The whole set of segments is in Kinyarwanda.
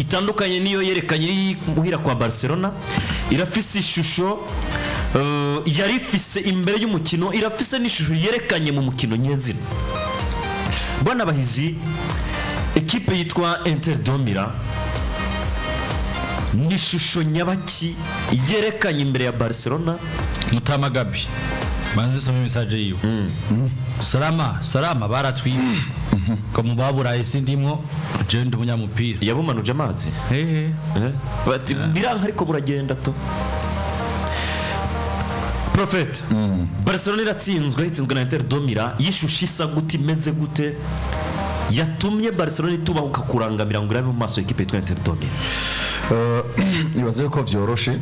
itandukanye niyo yerekanye guhira kwa Barcelona. Irafise ishusho yari ifise imbere y'umukino, irafise n'ishusho yerekanye mu mukino nyezina. Bwana bahizi, ekipe yitwa Inter de Milan ni shusho nyabaki yerekanye imbere ya Barcelona. Mutamagabi banze some message yiyo salama baratwiye ko mubabura isindimwo je ndi umunyamupira yabumanuje amazi bati biranka ariko buragenda to Prophet. Barcelona iratsinzwe na Inter de Milan, yishusho isa gute, imeze gute, yatumye Barcelona itubahuka kurangamira ngo irabe mu maso ekipe yitwa Inter de Milan. Ibaze ko vyoroshe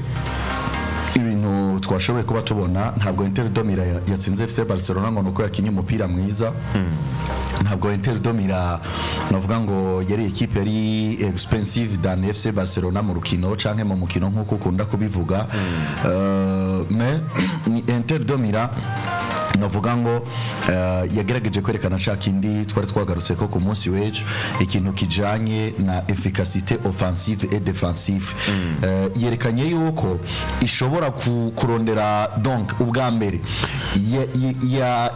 ibintu twashoboye kuba tubona. Ntabwo Inter de Milan yatsinze FC Barcelona ngo nuko yakinye umupira mwiza. Ntabwo Inter de Milan navuga ngo yari ekipe yari expensive than FC Barcelona mu rukino canke mu mukino nkuko ukunda kubivuga. Mais Inter de Milan navuga ngo yagerageje kwerekana cakindi twari twagarutse ko ku munsi w'ejo, ikintu kijanye na efficacité offensive et défensive. Yerekanye yuko ishobora kurondera donc ubwa mbere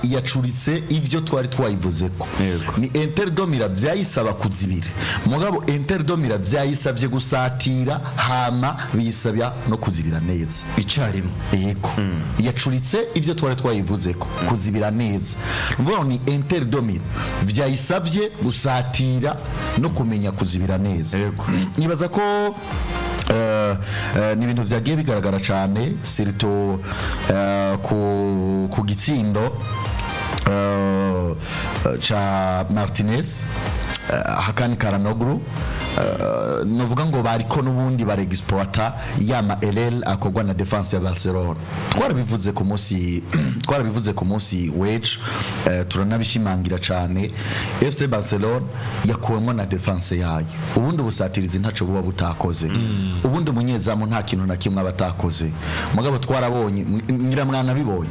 yacuritse ivyo twari twayivuze ko ni Inter de Milan byayisaba kuzibira, mugabo Inter de Milan byayisabye gusatira hama biyisabya no kuzibira neza icarimo. Yego yacuritse ivyo twari twayivuze ko kuzibira neza. Mvuga ni Inter de Milan byayisabye gusatira no kumenya kuzibira neza. Nibaza ko ni ibintu byagiye bigaragara cyane surtout ku gitsindo cha Martinez Hakani Karanoglu. Novuga ngo bariko nubundi bare exploiter yama LL akogwa na defense ya Barcelona. Twarabivuze ku munsi wage, turanabishimangira cyane. FC Barcelona yakuwemo na defense yayo, ubundi busatirizi ntaco buba butakoze, ubundi munyezamu nta kintu na kimwe abatakoze. Mugabo twarabonye nyiramwana bibonye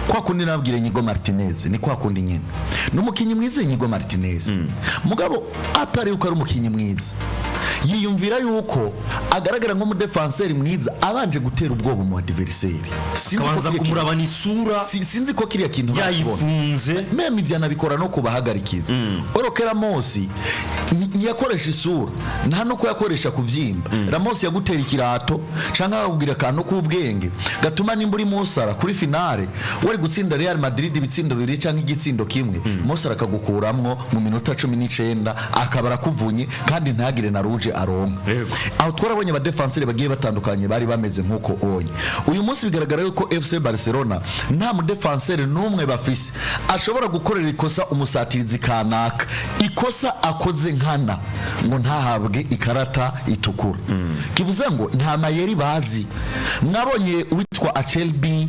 kwa kundi nabwire Nyigo Martinez ni kwa kundi nyene n'umukinyi mwiza Nyigo Martinez. Mugabo atari uko ari umukinyi mwiza, yiyumvira yuko agaragara nko mu defenseur mwiza abanje gutera ubwoba mu adversaire, akabanza kumurabana isura, sinzi ko kiriya kintu yayifunze meme ivyo nabikora no kubahagarikiza. Oroke Ramos yakoresha isura nta no ko yakoresha kuvyimba. Ramos yagutera ikirato canka akubwira kantu k'ubwenge gatuma nimburi Mosara kuri finale wari gutsinda Real Madrid ibitsindo bibiri canke igitsindo kimwe, Mosara akagukuramwo mu minota 19 akabara kuvunye kandi ntagire na rouge aronka. Aho twarabonye aba defenseurs bagiye batandukanye bari bameze nkuko onye. Uyu munsi bigaragara yuko FC Barcelona nta mu defenseur numwe bafise ashobora gukorera ikosa umusatirizi kanaka, ikosa akoze nkana ngo ntahabwe ikarata itukura. Kivuze ngo nta mayeri bazi. Mwabonye witwa Achelbi,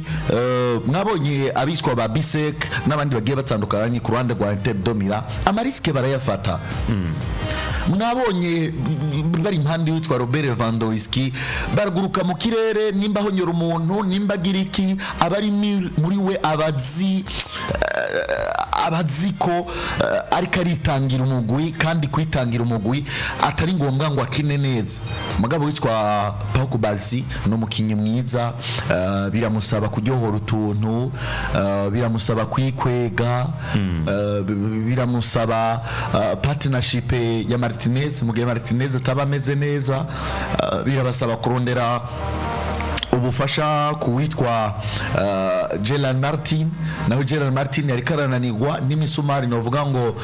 mwabonye abitwa ba Bisek n'abandi bagiye batandukanye ku ruhande rwa Inter de Milan, amariske barayafata. Mwabonye bari impande witwa Robert Lewandowski baraguruka mu kirere, nimba honyora umuntu nimba giriki abari muri we abaziko ariko aritangira umugwi, kandi kwitangira umugwi atari ngombwa ngo akine neza. Mugabo witwa Pau Barsi no mukinyi mwiza, biramusaba kuryohora utuntu, biramusaba kwikwega, biramusaba partnership ya Martinez. Mugihe Martinez ataba ameze neza, birabasaba kurondera ubufasha kuwitwa Gerard Martin. Naho Gerard Martin yari karananirwa n'imisumari novuga ngo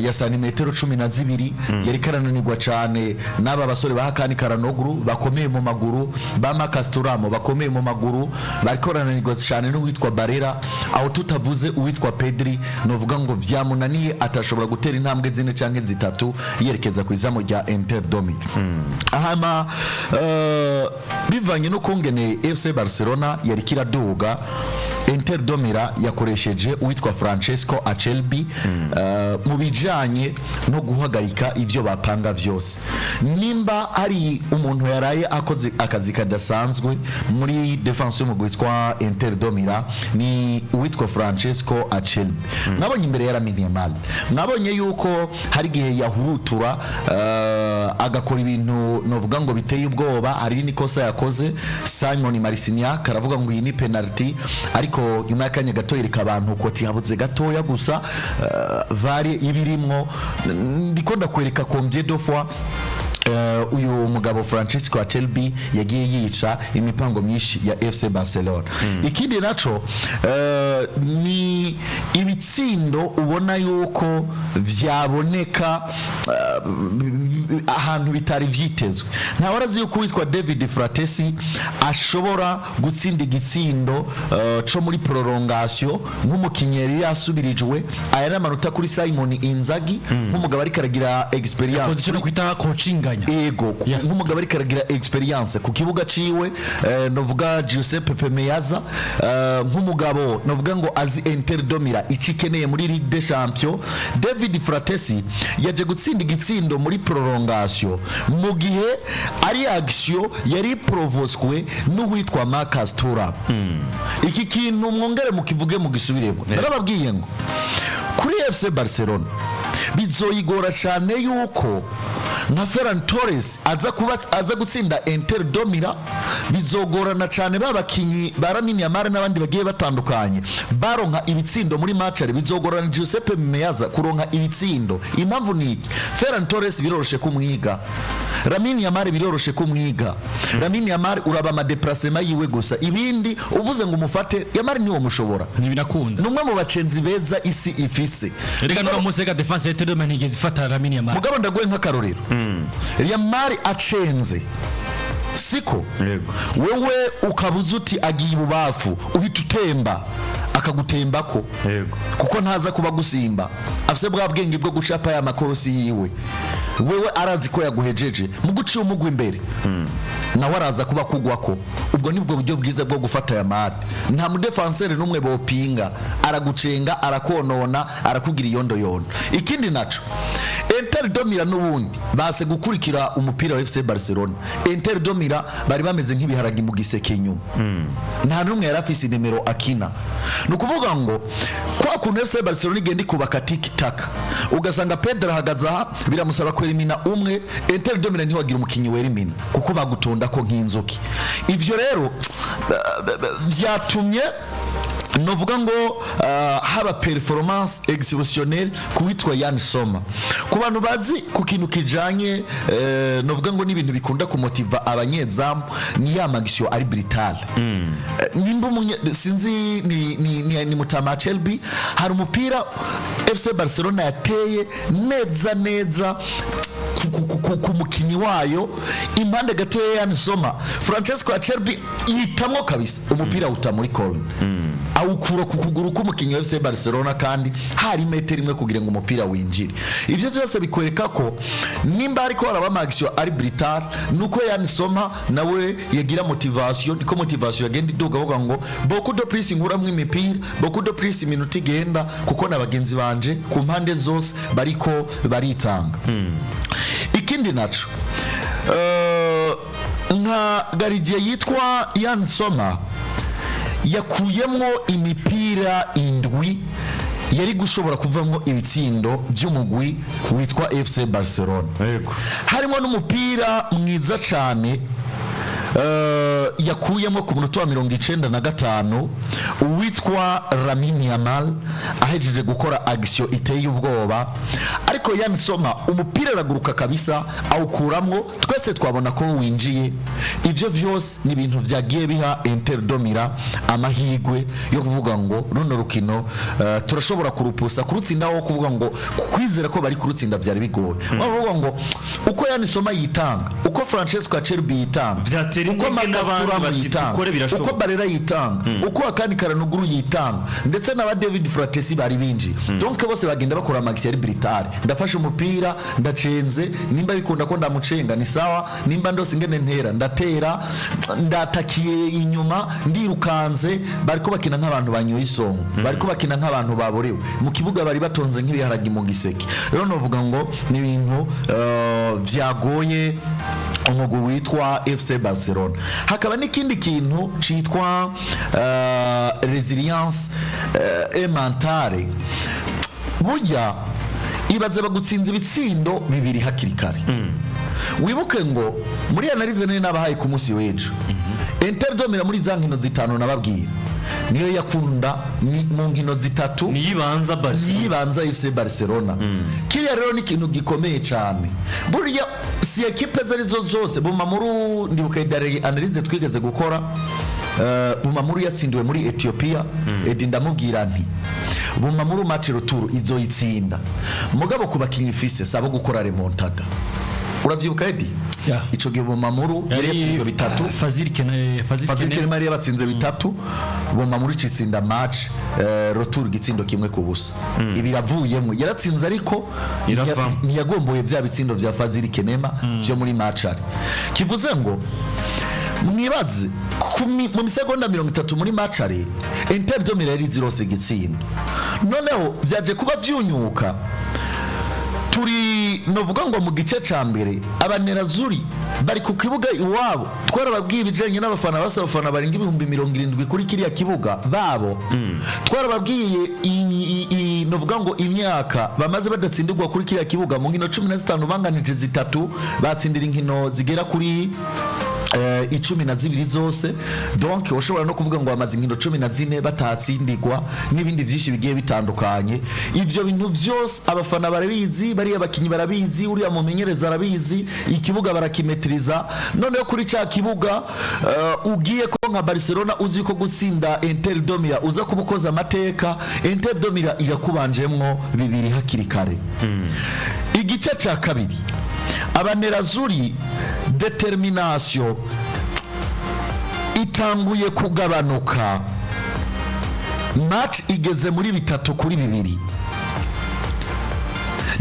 ya santimetero 12 yari karananirwa cyane. N'aba basore ba Hakani Karanoglu bakomeye mu maguru, ba Marcus Thuram bakomeye mu maguru, bari karananirwa cyane n'uwitwa Barella. Aho tutavuze uwitwa Pedri novuga ngo vyamunaniye atashobora gutera intambwe zine canke zitatu yerekeza ku izamo rya Inter de Milan. Ahama bivanye no kongena ingene FC Barcelona yari kiraduga Inter Domira yakoresheje uwitwa Francesco Acerbi mu bijanye no guhagarika ivyo bapanga vyose. Nimba ari umuntu yaraye akoze akazi kadasanzwe muri defense mu gwitwa Inter Domira ni uwitwa Francesco Acerbi. Mwabonye imbere ya Lamine Yamal, mwabonye yuko hari gihe yahurutura agakora ibintu novuga ngo biteye ubwoba. Hari nikosa yakoze Simon Marciniak aravuga ngo iyi ni penalty, ariko nyuma y'akanya gato yereka abantu ko tihabuze gatoya gusa vari ibirimwo. Ndikonda kwereka combien de fois uyu mugabo Francesco Acerbi yagiye yica imipango myinshi ya FC Barcelona. Ikindi naco ni ibitsindo ubona yuko vyaboneka ahantu bitari vyitezwe. Nta warazi yuko witwa David Fratesi ashobora gutsinda igitsindo co muri prolongation nk'umukinyeri yasubirijwe aya n'amanota kuri Simon Inzaghi nk'umugabo ari karagira experience position no kwita coaching ego nk'umugabo ari karagira experience ku kibuga ciwe. Novuga Giuseppe Pemeaza nk'umugabo novuga ngo azi Inter Domira ikikeneye muri Ligue des Champions. David Fratesi yaje gutsinda igitsindo muri prolongation mu gihe ari action yari provoswe n'uwitwa Marcus Thuram. Iki kintu mwongere mukivuge mu gisubiremo. Narababwiye ngo kuri FC Barcelona bizoyigora cyane yuko nka Ferran Torres aza gutsinda Inter Domira. Bizogorana cyane babakinyi baramini Yamal n'abandi bagiye batandukanye baronka ibitsindo muri match. Ari bizogorana Giuseppe Meazza kuronka ibitsindo. Impamvu niki? Ferran Torres biroroshe kumwiga, Lamine Yamal biroroshe kumwiga. Lamine Yamal uraba ama déplacement yiwe gusa, ibindi uvuze ngo umufate Yamal niwo mushobora ntibinakunda. Numwe mu bacenzi beza isi ifise. Rega no musega defense Inter Domira ntigeze ifata Lamine Yamal. Mugabo ndaguye nk'akarorero Yamal acenze siko wewe ukabuza uti agiye ibubafu uhita utemba akagutembako kuko ntaza kuba gusimba afise bwa bwenge bwo gucapa ya makorosi yiwe. Wewe arazi ko yaguhejeje mu guciye umugwa imbere nawe araza kuba kugwako. Ubwo nibwo buryo bwiza bwo gufata Yamal. Nta mu defenseur numwe bopinga, aragucenga arakonona arakugira iyondo. Ikindi naco Inter Domira n'ubundi base gukurikira umupira wa FC Barcelona. Inter Domira bari bameze nk'ibiharagi mu giseke inyuma. Nta numwe yarafise nimero akina. Nukuvuga ngo kwa kuntu FC Barcelona igenda kubaka tiki-taka ugasanga Pedro hagaza biramusaba kwerimina umwe. Inter Domira ntiwagira umukinyi werimina kuko bagutonda ko nk'inzoki. Ivyo rero vyatumye novuga ngo haba performance exceptionnelle kuwitwa Yann Sommer. Ku bantu bazi ku kintu kijanye novuga ngo n'ibintu bikunda kumotiva abanyezamu ni ya magisyo ari brutale. Nimba sinzi ni Mutama Acerbi hari umupira FC Barcelona yateye neza ku mukinyi wayo impande gato ya Yann Sommer. Francesco Acerbi yitamwo kabisa umupira uta muri corner awukura ku kuguru k'umukinyi wa FC Barcelona kandi hari metero imwe kugira ngo umupira winjire. Ivyo byose bikwereka ko nimba ariko araba magisyo ari brutal nuko Yann Sommer nawe yagira motivation. Niko motivation yagenda iduga vuga ngo beaucoup de plus nguramwe imipira, beaucoup de plus iminota igenda kuko nabagenzi banje ku mpande zose bariko baritanga. Ikindi naco nka gardien yitwa Yann Sommer yakuyemwo imipira indwi yari gushobora kuvamwo ibitsindo by'umugwi witwa FC Barcelona. Harimo n'umupira mwiza cyane yakuyemo ku munota wa 95 uwitwa Lamine Yamal ahejeje gukora action iteye ubwoba. Ariko Yann Sommer umupira araguruka kabisa awukuramwo twese twabona ko winjiye. Ivyo vyose ni ibintu vyagiye biha Inter Domira amahigwe yo kuvuga ngo runo rukino turashobora kurupusa kurutsindaho kuvuga ngo kwizera ko bari kurutsinda byari bigoye. Bavuga ngo uko Yann Sommer yitanga, uko Francesco Acerbi yitanga, uko n'abandi dukore birashoboka, uko Barera yitanga, uko akandi karanuguru yitanga, ndetse na David Fratesi bari binji. Donc bose bagenda bakora maxi ari britare. Ndafashe umupira ndacenze, nimba bikunda ko ndamucenga ni sawa, nimba ndose ngene ntera ndatera ndatakiye inyuma ndirukanze bariko bakina nk'abantu banyoye isongo bariko bakina nk'abantu baborewe mu kibuga bari batonze nk'ibiharagi mu giseke rero novuga ngo ni ibintu vyagoye umugwi witwa FC Barcelona hakaba n'ikindi kintu citwa resilience mentale burya ibaze bagutsinze ibitsindo bibiri hakiri kare wibuke ngo muri analize nene nabahaye ku munsi w'ejo Inter domira muri za nkino zitanu nababwira niyo yakunda mu nkino zitatu niyibanza FC Barcelona kiriya rero ni ikintu gikomeye cyane burya si ekipe zarizo zose Bumamuru ndibuka idare analize twigeze gukora Bumamuru yatsindiwe muri Ethiopia Edi ndamubwira nti Bumamuru match retour izoyitsinda mugabo kubakinyi fise sabo gukora remontada uravyibuka Edi ico gihe Bumamuru yari yatsindiwe bitatu Fazil Kenema yari batsinze bitatu Bumamuru citsinda match retour gitsindo kimwe ku busa ibiravuyemo yaratsinze ariko ntiyagomboye bya bitsindo vya Fazil Kenema byo muri match ari kivuze ngo mwibaze mu misegonda 30 muri match ari Inter de Milan yari zirose gitsindo noneho byaje kuba byunyuka turi novuga ngo mu gice ca mbere abanerazuri bari ku kibuga iwabo twarababwiye ibijanye n'abafana basabafana baringa 70,000 kuri kiriya kibuga babo twarababwiye novuga ngo imyaka bamaze badatsindirwa kuri kiriya kibuga mu nkino 15 banganije zitatu batsindira inkino zigera kuri 12 zose donc ushobora no kuvuga ngo amaze inkino 14 batatsindirwa n'ibindi byinshi bigiye bitandukanye ivyo bintu byose abafana barabizi bari abakinyi barabizi uriya mumenyereza arabizi ikibuga barakimetriza none kuri ca kibuga ugiye ko nka Barcelona uzi ko gutsinda Inter de Milan uza kubukoza amateka Inter de Milan irakubanjemwo bibiri hakiri kare igice ca kabiri abanerazuri determination itanguye kugabanuka match igeze muri 3-2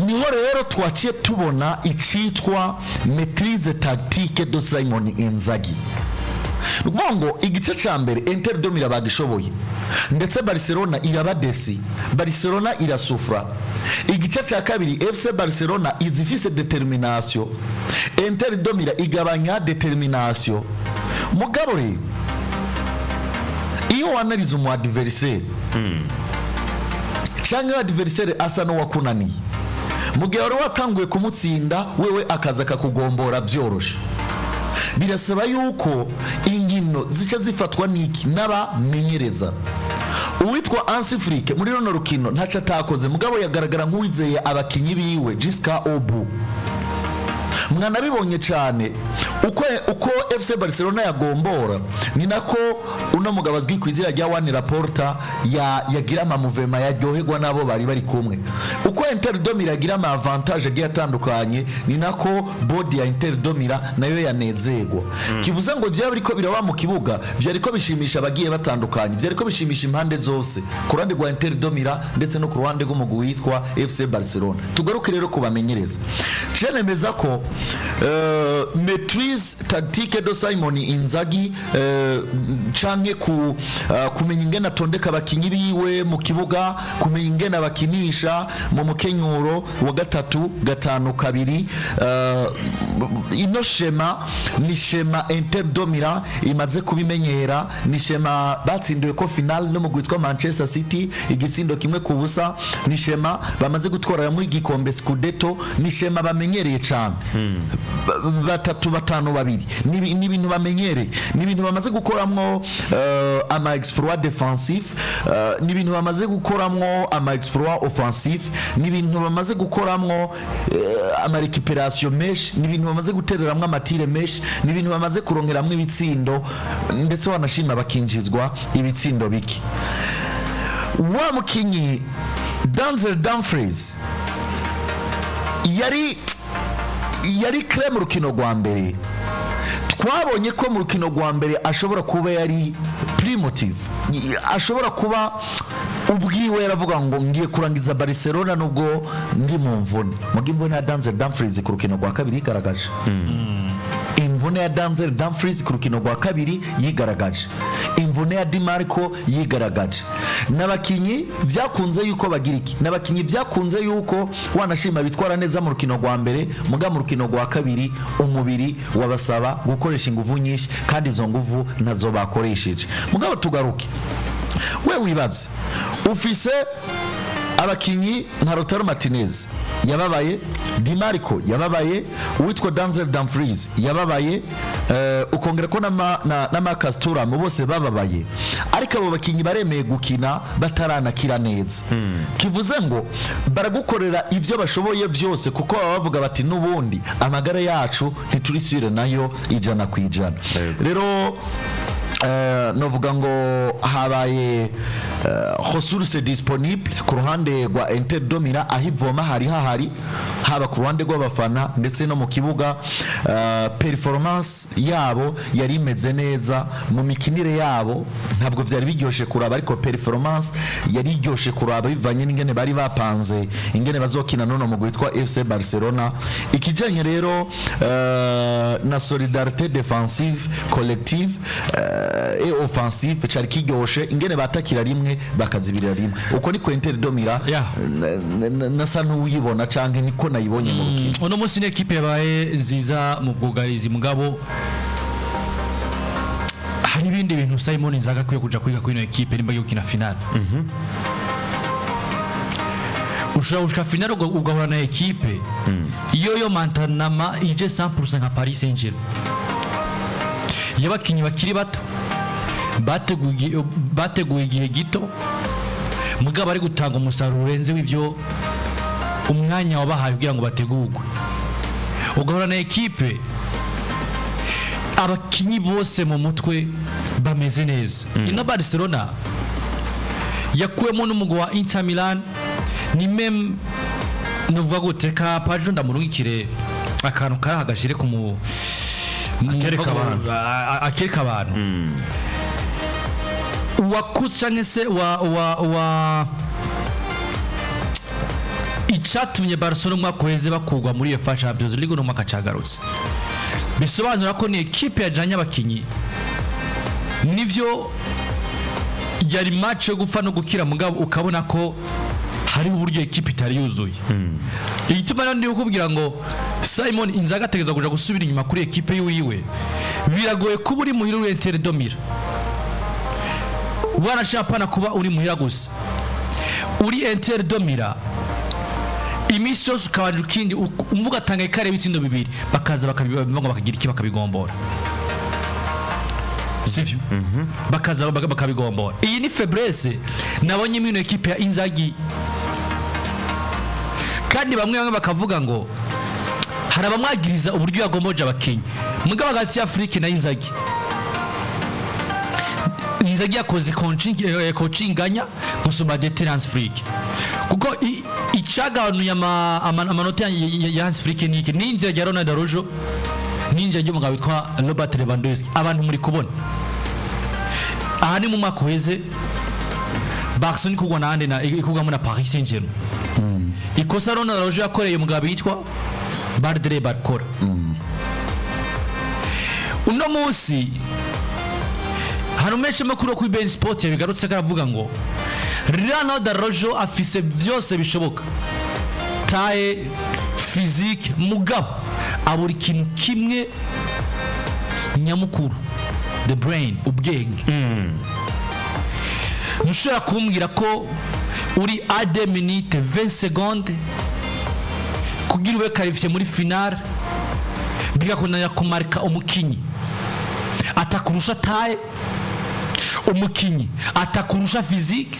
niho rero twaciye tubona icitwa maîtrise tactique de Simon Inzaghi ngo igice ca mbere Inter de Milan bagishoboye ndetse Barcelona irabadesi Barcelona irasufra igice ca kabiri FC Barcelona izifise determination Inter de Milan igabanya determination mugabo re iyo wanariza mu adversaire cyangwa adversaire asa no wakunaniye mugihe wari watanguye kumutsinda wewe akaza kakugombora byoroshe birasaba yuko ingino zica zifatwa niki n'abamenyereza uwitwa Ansifrike muri runo rukino ntaca atakoze mugabo yagaragara nk'uwizeye abakinyi biwe Jiska Obu mwana bibonye cyane uko FC Barcelona yagombora ni nako uno mugabo azwi ku izina rya One Laporta yagira amamuvema yaryoherwa nabo bari kumwe uko Inter de Milan yagira ama avantage agiye atandukanye ni nako body ya Inter de Milan nayo yanezegwa kivuze ngo bya bariko biraba mu kibuga byariko bishimisha abagiye batandukanye byariko bishimisha impande zose ku ruhande rwa Inter de Milan ndetse no ku ruhande rw'umugwi witwa FC Barcelona tugaruke rero kubamenyereza cenemeza ko maîtrise tactique de Simon Inzaghi canke kumenya ingene atondeka abakinyi biwe mu kibuga kumenya ingene abakinisha mu mukenyuro wa 3-5-2 ino shema ni shema Inter de Milan imaze kubimenyera ni shema batsindiwe ko final no mu gwitwa Manchester City igitsindo kimwe ku busa ni shema bamaze gutwara mu igikombe Scudetto ni shema bamenyereye cyane 3-5-2 ni ibintu bamenyereye ni ibintu bamaze gukoramwo ama exploit défensif ni ibintu bamaze gukoramwo ama exploit offensif ni ibintu bamaze gukoramwo ama récupération mesh ni ibintu bamaze gutereramwo amatire mesh ni ibintu bamaze kurongeramwo ibitsindo ndetse wanashima bakinjizwa ibitsindo biki wa mukinyi Denzel Dumfries yari clé mu rukino rwa mbere twabonye ko mu rukino rwa mbere ashobora kuba yari primitive ashobora kuba ubwiwe yaravuga ngo ngiye kurangiza Barcelona nubwo ndi mu mvune mu gihe na Denzel Dumfries ku rukino rwa kabiri igaragaje imvune ya Denzel Dumfries ku rukino rwa kabiri yigaragaje, imvune ya Di Marco yigaragaje. N'abakinyi byakunze yuko bagira iki, n'abakinyi byakunze yuko wanashima bitwara neza mu rukino rwa mbere, muga mu rukino rwa kabiri umubiri wabasaba gukoresha ingufu nyinshi kandi izo nguvu nazo bakoresheje. Mugabo tugaruke, we wibaze ufise abakinyi nka Lautaro Martinez yababaye, Di Marco yababaye, uwitwa Denzel Dumfries yababaye, ukongera ko na Marcus Thuram bose bababaye, ariko abo bakinyi baremeye gukina bataranakira neza. Kivuze ngo baragukorera ivyo bashoboye byose, kuko baba bavuga bati n'ubundi amagara yacu ntiturisire nayo ijana ku ijana. Rero novuga ngo habaye ressources disponible ku ruhande rwa Inter Domira, aho ivoma hahari, haba ku ruhande rw'abafana ndetse no mu kibuga. Performance yabo yari imeze neza, mu mikinire yabo ntabwo byari biryoshe kuraba, ariko performance yari iryoshe kuraba bivanye n'ingene bari bapanze ingene bazokina none mu gwitwa FC Barcelona. Ikijanye rero na solidarité défensive collective et offensive cyari kiryoshe, ingene batakira rimwe bakazibirira rimwe, uko niko Inter Domira nasa n'uyibona canke niko nayibonye mu rukino. Uno munsi ni equipe yabaye nziza mu bwugarizi, mugabo hari ibindi bintu Simon Inzaghi akwiye kuja kwiga kuri ino equipe nimba yukina final. Ushaka final ugahura na equipe iyo mantanama ije 100% nka Paris Saint-Germain, yabakinyi bakiri bato bateguye igihe gito, mugabo ari gutanga umusaruro urenze w'ivyo umwanya wabahaye kugira ngo bategurwe. Ugahura na equipe abakinyi bose mu mutwe bameze neza. Ino Barcelona yakuwemo n'umugwa wa Inter Milan, ni meme nuvuga guteka pajo ndamurungikire akantu karahagashire ku mu akereka abantu wakusanye se wa icatumye Barcelona mwakoheze bakugwa muri UEFA Champions League no makacagarutse. Bisobanura ko ni equipe yajanye abakinyi, nivyo yari match yo gupfa no gukira, mugabo ukabona ko hari uburyo equipe itari yuzuye. Igituma rero ndi ukubwira ngo Simon Inzaghi ategeza kuja gusubira inyuma kuri equipe yiwe, biragoye kuba uri muhira Inter Domira, warashapana kuba uri muhira gusa. Uri Inter Domira imisi yose ukabanje ukindi umvuga tanga ikare bitsindo bibiri bakaza bakagira iki bakabigombora, sivyo? Bakaza bakabigombora. Iyi ni faiblesse nabonye mino equipe ya Inzaghi, kandi bamwe bakavuga ngo hari abamwagiriza uburyo yagomboje abakinyi, mugabo hagati ya Afrique na Inzaghi yakoze coachinganya gusoma deterrence freak, kuko icaganuye amanota ya Hans Flick niki ninja ya Ronald Araujo, ninja y'umugabo witwa Robert Lewandowski. Abantu muri kubona aha ni mu mwaka weze Barcelona kugwa nande na ikugwa na Paris Saint-Germain. Ikosa Ronald Araujo yakoreye umugabo witwa Bardre Barcola. Uno munsi hano meche makuru ku Ben Sport yabigarutse karavuga ngo Ronald Araujo afise byose bishoboka, taye physique, mugabo aburi kintu kimwe nyamukuru, the brain, ubwenge. Nushobora kumbwira ko uri a 2 minutes 20 secondes kugira ube qualifié muri finale, bigakunanya kumarika umukinyi atakurusha taye, umukinyi atakurusha physique,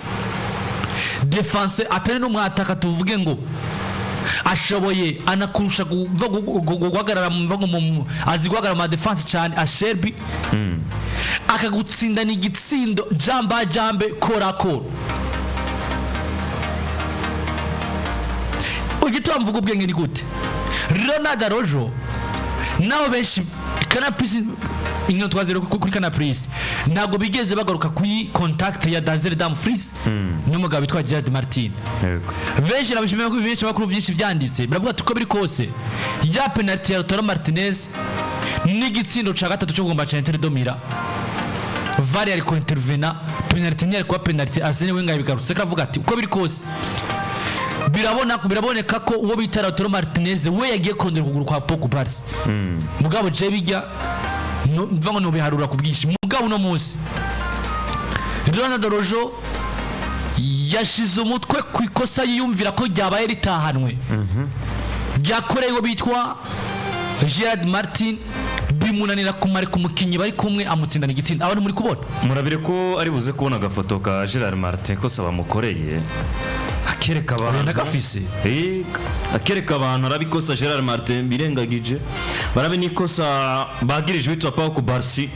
defense atari no mwataka tuvuge ngo ashoboye anakurusha guhagarara mu azigwagarara mu defense cyane asherbi akagutsinda ni gitsindo jambe kora. Ugitwa mvuga ubwenge ni gute? Ronald Araujo naho benshi kana pisi inyo twazero kuri kana prise ntago bigeze bagaruka kuri contact ya Denzel Dumfries n'umugabo witwa Jad Martin. Benshi nabishimye ko benshi bakuru byinshi byanditse baravuga tuko biri kose ya penalty ya Lautaro Martinez n'igitsindo ca gatatu cyo kugomba ca Inter de Milan VAR ariko intervena penalty ni ariko penalty Arsene Wenger bigarutse kavuga ati uko biri kose biraboneka ko uwo bita Lautaro Martinez we yagiye kondera kuguru kwa Pogba mugabo je bijya mvango no biharura ku bwinshi mugabo no munsi Ronaldo Rojo yashize umutwe ku ikosa yiyumvira ko ryabaye ritahanwe byakorewe bitwa Gerard Martin bimunanira kumara kumukinyi bari kumwe amutsindana igitsinda abantu muri kubona murabire ko ari buze kubona agafoto ka Gerard Martin ko saba mukoreye akereka abantu gafise akereka abantu arabikosa Gerard Martin birengagije barabe nikosa bagirije witwa Pau ku Barsi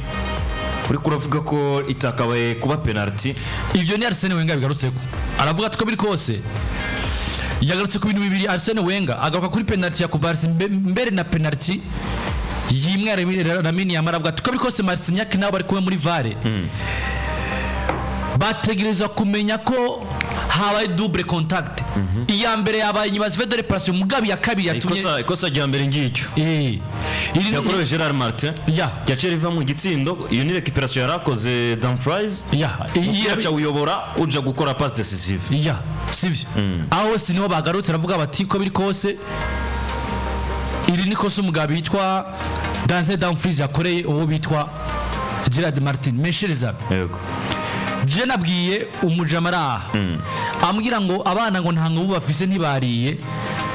uri kuravuga ko itakabaye kuba penalty ivyo ni Arsene Wenger bigarutseko aravuga ati ko biri kose yagarutse ku bintu bibiri Arsene Wenger agaruka kuri penalty ya ku Barsi mbere na penalty yimwe Lamine Yamal avuga ati ko biri kose Marcignac nabo bari kumwe muri VAR bategereza kumenya ko habaye double contact iya mbere yabaye nyuma de reparation mugabi ya kabiri yatumye ikosa rya mbere ngicyo yakorewe Gerard Martin yaciye riva mu gitsindo iyo ni recuperation yarakoze Dumfries yaca uyobora uja gukora pass decisive sivyo aho siniho bagarutse aravuga bati ko biri kose iri ni kosa umugabi yitwa Dumfries yakoreye uwo bitwa Gerard Martin meshereza yego je nabwiye umujamara ambwira ngo abana ngo ntango bafise ntibariye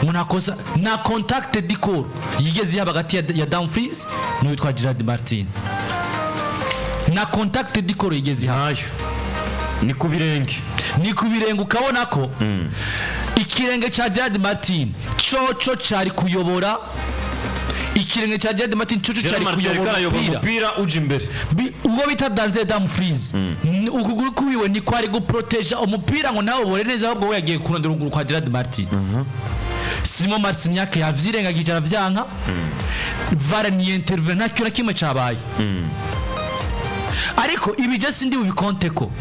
ngo nakosa na contact dikoro yigeze yaba hagati ya Dumfries n'uwitwa Gerard Martin na contact dikoro yigeze hayo ni kubirenge ukabona ko ikirenge cha Gerard Martin coco cari kuyobora ikirenge cha Gerard Martin coco cari kuyobora umupira uje imbere ubwo bita Dumfries ukuguru kuwiwe ni kwari guproteja umupira ngo nawe bore neza ahubwo we yagiye kurondera uruguru kwa Gerard Martin Simon Marcignac yavyirengagije aravyanka VAR ni intervene nta cyo kimwe cabaye ariko ibije sindi ubikonteko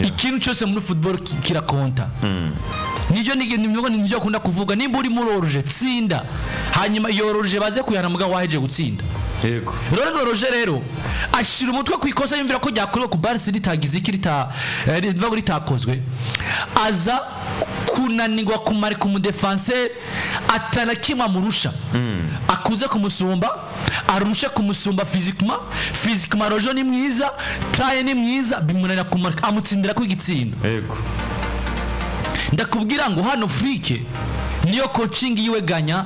ikintu cyose muri football kirakonta nivyo akunda kuvuga nimba uri muroroje tsinda hanyuma yoroje baze kuyana muga waheje gutsinda yego Roger rero ashira umutwe ku ikosa yumvira ko ryakorewe ku Barca ritagize ikirita riva ritakozwe aza kunanirwa kumara ku mudefenseur atana kimwe amurusha akuze kumusumba arusha kumusumba physiquement Roger ni mwiza taye ni mwiza bimunanira kumara amutsindira ku igitsindo yego ndakubwira ngo hano Afrique niyo coaching yiwe ganya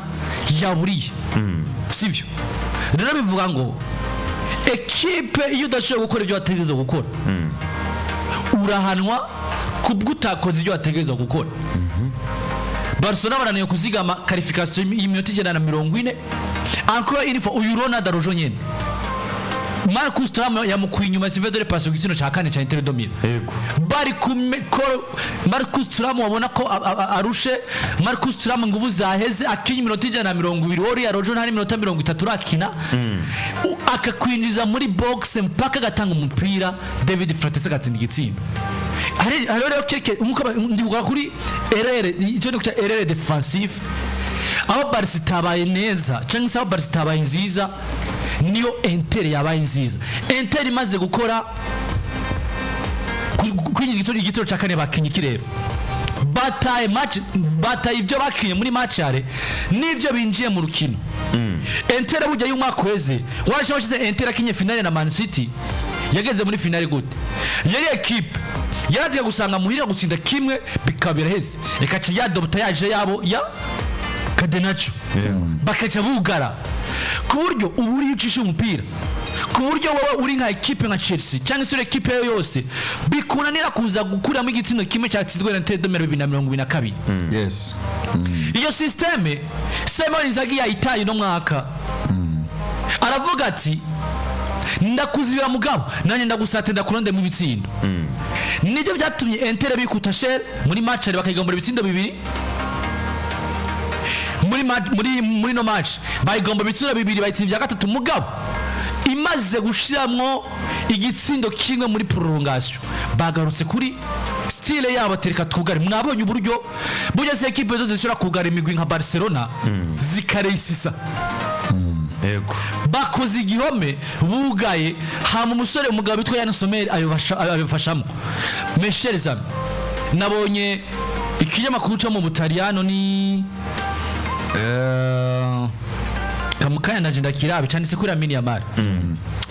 yaburiye sivyo rero bivuga ngo equipe iyo udashobora gukora ibyo wategerezwa gukora urahanwa kubwutakoze ibyo wategerezwa gukora Barcelona baraniye kuzigama qualification y'iminota 140 encore une fois uyu Ronaldo Rojo nyene Marcus Thuram yamukuye inyuma Ivyo de passe gitsino ca kane ca Inter de Milan yego bari Marcus Thuram wabona ko arushe Marcus Thuram nguvu zaheze akinye iminota 120 wori ya Rojo ntari iminota 30 rakina akakwinjiza muri box mpaka gatanga umupira David Fratese gatsinda igitsinda rero keke ndivuga kuri icyo ni kuta erreur defensive aho Barca tabaye neza cyangwa se aho Barca tabaye nziza niyo Inter yabaye nziza Inter imaze gukora kwinjiza igitoro cya kane bakinye kirero bataye ibyo bakinye muri match yare nivyo binjiye mu rukino Inter bujya y'umwaka weze waje washize Inter akinye finale na Man City yageze muri finale gute yari equipe yaragiye gusanga muhira gutsinda kimwe bikabira heze ikaca yadobta yaje yabo ya Cadenacho bakaca bugara ku buryo uburi ucisha umupira ku buryo wowe uri nka equipe nka Chelsea cyangwa se equipe yose bikunanira kuza gukuramo igitsino kimwe cyatsinzwe na Inter de Milan 2022 yes iyo systeme Simon Inzaghi yayitaye no mwaka aravuga ati ndakuzibira mugabo nanye ndagusate ndakuronde mu bitsindo nibyo byatumye Inter bikuta share muri match ari bakayigambura ibitsindo bibiri muri no match bayigomba ibitsindo bibiri bayitsinda gatatu mugabo imaze gushiramwo igitsindo kimwe muri prolongation bagarutse kuri style yabo tereka twugare mwabonye uburyo burya se equipe zose zishobora kugara imigwi nka Barcelona zikareisisa yego bakoze igihome bugaye hama umusore umugabo witwa Yananiwe abifashamo meshereza nabonye ikinyamakuru cyo mu Butaliyano ni kamukanya na jenda kirabe cyanditse kuri Lamine Yamal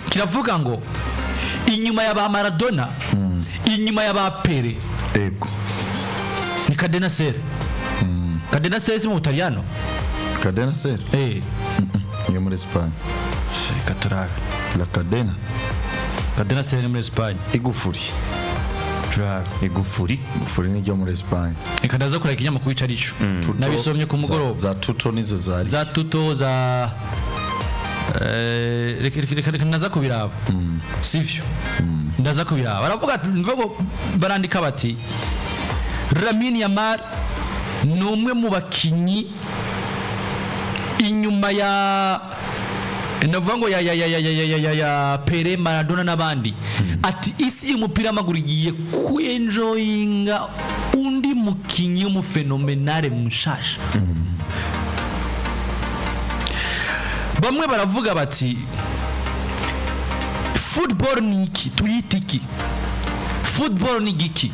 kiravuga ngo inyuma ya ba Maradona inyuma ya ba Pele yego ni Cadena Ser Cadena Ser mu Butaliyano Cadena Ser yo muri Espagne shika turabe la Cadena Ser muri Espagne igufuri turabe igufuri ni ryo muri Espagne ikadaza kuri ikinyamakuru icarico nabisomye ku mugoroba za tuto nizo za tuto za reka naza kubiraba sivyo ndaza kubiraba baravuga mvugo barandika bati Lamine Yamal ni umwe mu bakinyi inyuma ya navuga ngo ya Pele Maradona n'abandi ati isi y'umupira w'amaguru igiye kuenjoyinga undi mukinyi w'umufenomenale mushasha bamwe baravuga bati football ni iki tuyita iki football ni giki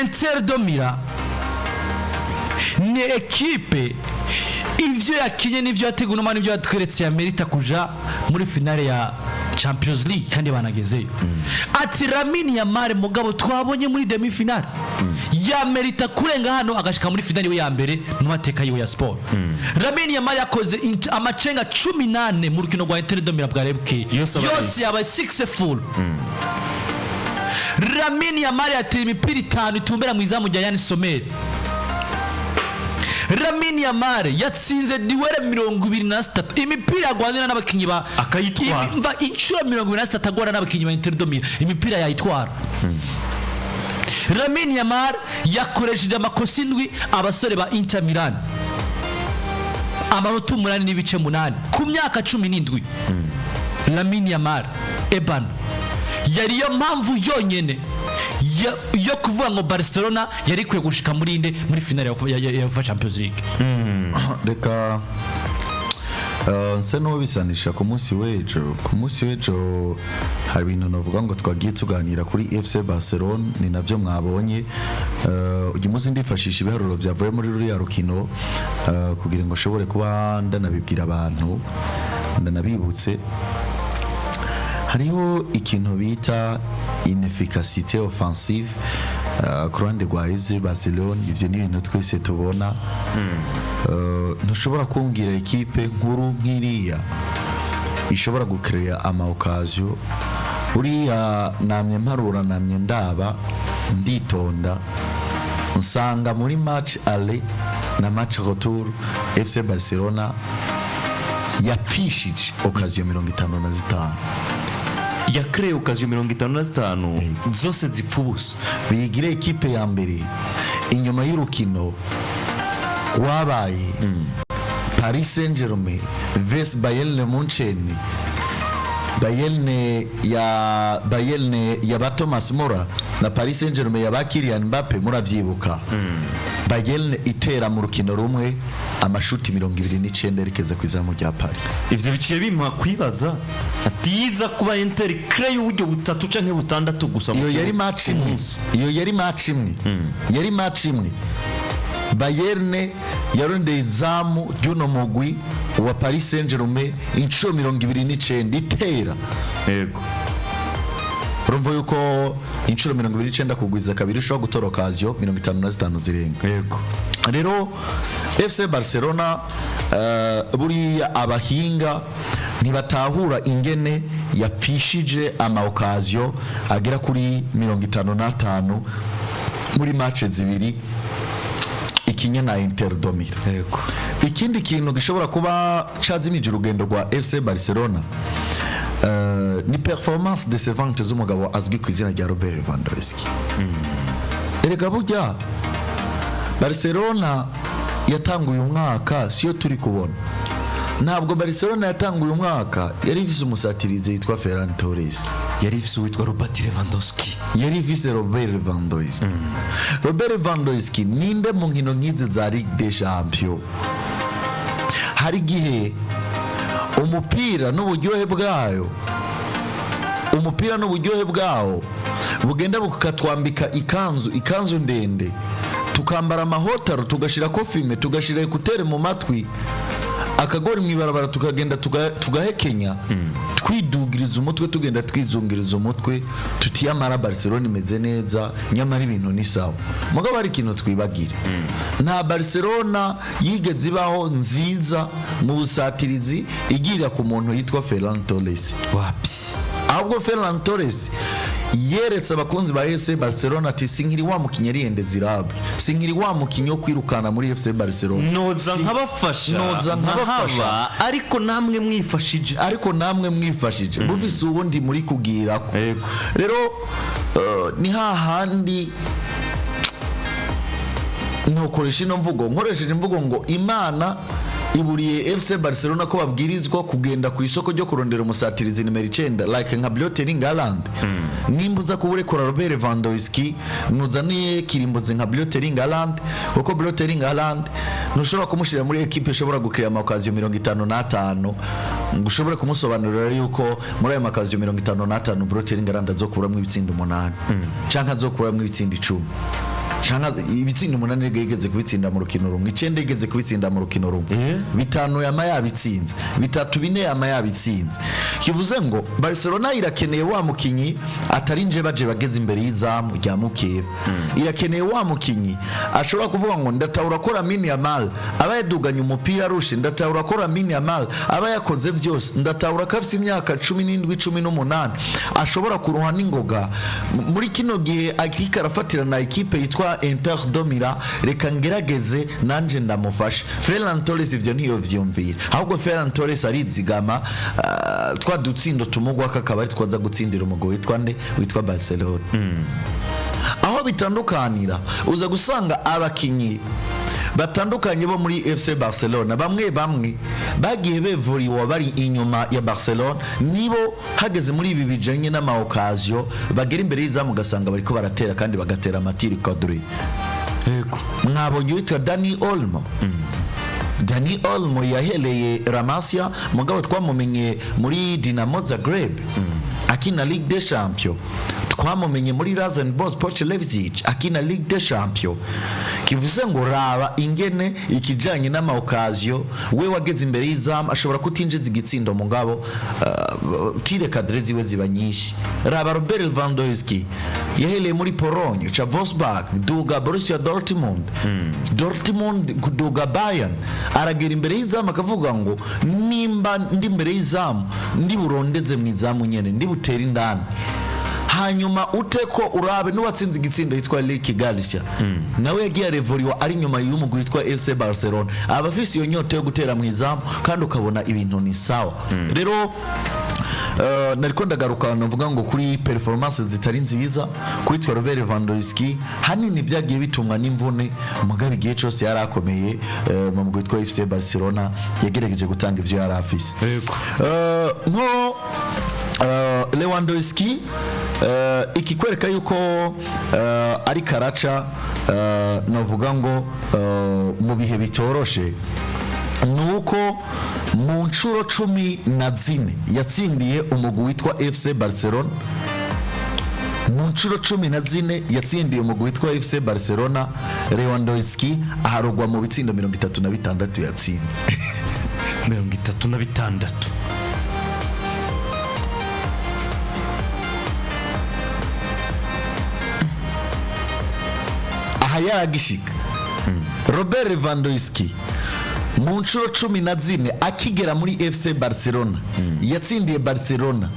Inter de Milan ni ekipe ivyo yakinye n'ivyo yateguye n'umwana ivyo yatweretse ya merita kuja muri finale ya Champions League kandi banagezeyo ati Lamine Yamal mugabo twabonye muri demi finale ya merita kurenga hano agashika muri finale ya mbere mu mateka yiwe ya sport Lamine Yamal yakoze amacenga 18 mu rukino rwa Inter de Milan bwa Rebke yose yaba 6 full Lamine Yamal yateye imipira 5 itumbera mu izamu rya Yananiwe Lamine Yamal yatsinze duwere 23 imipira yagwanira n'abakinyi ba akayitwara imva inshuro 23 agwana n'abakinyi ba Inter de Milan imipira yayitwara Lamine Yamal yakoresheje amakosa 7 abasore ba Inter Milan amanota 8 n'ibice 8 ku myaka 17 Lamine Yamal eban yariyo mpamvu yonyene yo kuvuga ngo Barcelona yari kwiye gushika muri finale ya Champions League reka nse no bisanisha ku munsi w'ejo hari ibintu navuga ngo twagiye tuganira kuri FC Barcelona ni navyo mwabonye uyu munsi ndifashisha ibiharuro byavuye muri ruriya rukino kugira ngo shobore kuba ndanabibwira abantu ndanabibutse hariho ikintu bita inefficacité offensive ku ruhande rwa FC Barcelona ivyo ni ibintu twese tubona ntushobora kumbwira ekipe nkuru nk'iriya ishobora gucrea ama occasion uriya namye mparura namye ndaba nditonda nsanga muri match aller na match retour FC Barcelona yapfishije occasion 55 ya crée occasion 55 zose zipfubusa bigire ekipe ya mbere inyuma y'urukino wabaye Paris Saint-Germain vs Bayern Munchen Bayern ya ba Thomas Müller na Paris Saint-Germain ya ba Kylian Mbappe muravyibuka Bayern itera mu rukino rumwe amashuti 29 erekeza kwizamu rya Paris ivyo biciye bimpa kwibaza atiza kuba Inter crée uburyo butatu canke butandatu gusa iyo yari match imwe Bayern yarondeye izamu ry'uno mugwi wa Paris Saint-Germain inshuro 29 itera yego urumva yuko inshuro 29 kugwiza kabiri ushobora gutora occasion 55 zirenga yego rero FC Barcelona buriya abahinga ntibatahura ingene yapfishije ama occasion agera kuri 55 muri match zibiri ikinya na Inter de Milan yego ikindi kintu gishobora kuba cazimije urugendo rwa FC Barcelona ni performance décevante z'umugabo azwi ku izina rya Robert Lewandowski erega burya Barcelona yatanguye umwaka siyo turi kubona ntabwo Barcelona yatanguye umwaka yari ifise umusatirize yitwa Ferran Torres yari ifise witwa Robert Lewandowski yari ifise Robert Lewandowski Robert Lewandowski ninde mu nkino nk'izi za Ligue des Champions hari gihe umupira n'uburyohe bwawo bugenda bukatwambika ikanzu ndende, tukambara amahotaro, tugashira kofime, tugashira ekutere mu matwi, akagori mu ibarabara, tukagenda tugahekenya, twidugiriza umutwe, tugenda twizungiriza umutwe, tutiyamara Barcelona imeze neza, nyamara ibintu ni sawa. Mugabo hari ikintu twibagira, nta Barcelona yigeze ibaho nziza mu busatirizi igirira ku muntu yitwa Ferran Torres. wapi Ahubwo Ferran Torres yeretse abakunzi ba FC Barcelona ati sinkiri wa mukinyi ariyende zirabe, sinkiri wa mukinyi wo kwirukana muri FC Barcelona, noza nkabafasha ariko namwe mwifashije buvise ubundi muri kugira ko. Rero ni hahandi nkoresheje imvugo ngo Imana iburiye FC Barcelona ko babwirizwa kugenda ku isoko ryo kurondera umusatirizi nimero 9 like nka Blotering Haaland. Nimbuza kuburekora Robert Lewandowski, nuzaniye kirimbuze nka Blotering Haaland, kuko Blotering Haaland ntushobora kumushira muri equipe ishobora gukira amakazi 55, ngushobora kumusobanurira yuko muri ayo makazi 55 Blotering Haaland azokuramwe ibitsindo 8 canka azokuramwe ibitsindo 10 canka ibitsindo 8 yigeze kubitsinda mu rukino rumwe, 9 yigeze kubitsinda mu rukino rumwe, 5 yama yabitsinze, 3-4 yama yabitsinze. Kivuze ngo Barcelona irakeneye wa mukinyi atari nje baje bageze imbere y'izamu rya mukeba, irakeneye wa mukinyi ashobora kuvuga ngo ndatahura kora mini Yamal aba yaduganye umupira arushe, ndatahura kora mini Yamal aba yakoze byose, ndatahura kafite imyaka 17 18 ashobora kuruha n'ingoga muri kino gihe akikarafatira na equipe yitwa Inter Domira, reka ngerageze nanje ndamufasha. Ferran Torres ivyo niyo vyumvira, ahubwo Ferran Torres arizigama twa dutsindo tumugwa kakaba ari twaza gutsindira umugo witwa Barcelona. Aho bitandukanira uza gusanga abakinyi batandukanye bo muri FC Barcelona, bamwe bagiye bevuriwa bari inyuma ya Barcelona, nibo hageze muri ibi bijanye n'amaokazio bagera imbere y'izamu gasanga bariko baratera kandi bagatera amatiri kadri. Mwabonye witwa Dani Olmo. Dani Olmo yaheleye Ramasia, mugabo twamumenye muri Dinamo Zagreb akina Ligue des Champions, twamumenye muri Rasenball Leipzig akina Ligue des Champions. Kivuze ngo raba ingene ikijanye n'amaokazio we wageze imbere y'izamu ashobora kutinjiza igitsindo mugabo tire kadre ziwe ziba nyinshi. Raba Robert Lewandowski yaheleye muri Pologne cha Wolfsburg duga Borussia Dortmund, duga Bayern, aragera imbere y'izamu akavuga ngo nimba ndi imbere y'izamu ndi burondeze mu izamu nyene ndi butera indani. Hanyuma uteko urabe n'uwatsinze igitsindo yitwa Leki Garcia, nawe yagiye revoriwa ari nyuma y'umugwi witwa FC Barcelona, abafise iyo nyota yo gutera mu izamu kandi ukabona ibintu ni sawa. Rero nariko ndagaruka navuga ngo kuri performance zitari nziza kwitwa Robert Lewandowski, hanini byagiye bitumwa n'imvune, mugabe igihe cyose yarakomeye mu mugwi witwa FC Barcelona yagerageje gutanga ivyo yari afise. Nko Lewandowski ikikwereka yuko ari karaca, navuga ngo mu bihe bitoroshe, nuko mu ncuro 14 yatsindiye umugwi witwa FC Barcelona, mu ncuro 14 yatsindiye umugwi witwa FC Barcelona, Lewandowski aharugwa mu bitsindo 36 yatsinze. 36. Yaragishika Robert Lewandowski mu ncuro 14 akigera muri FC Barcelona yatsindiye Barcelona,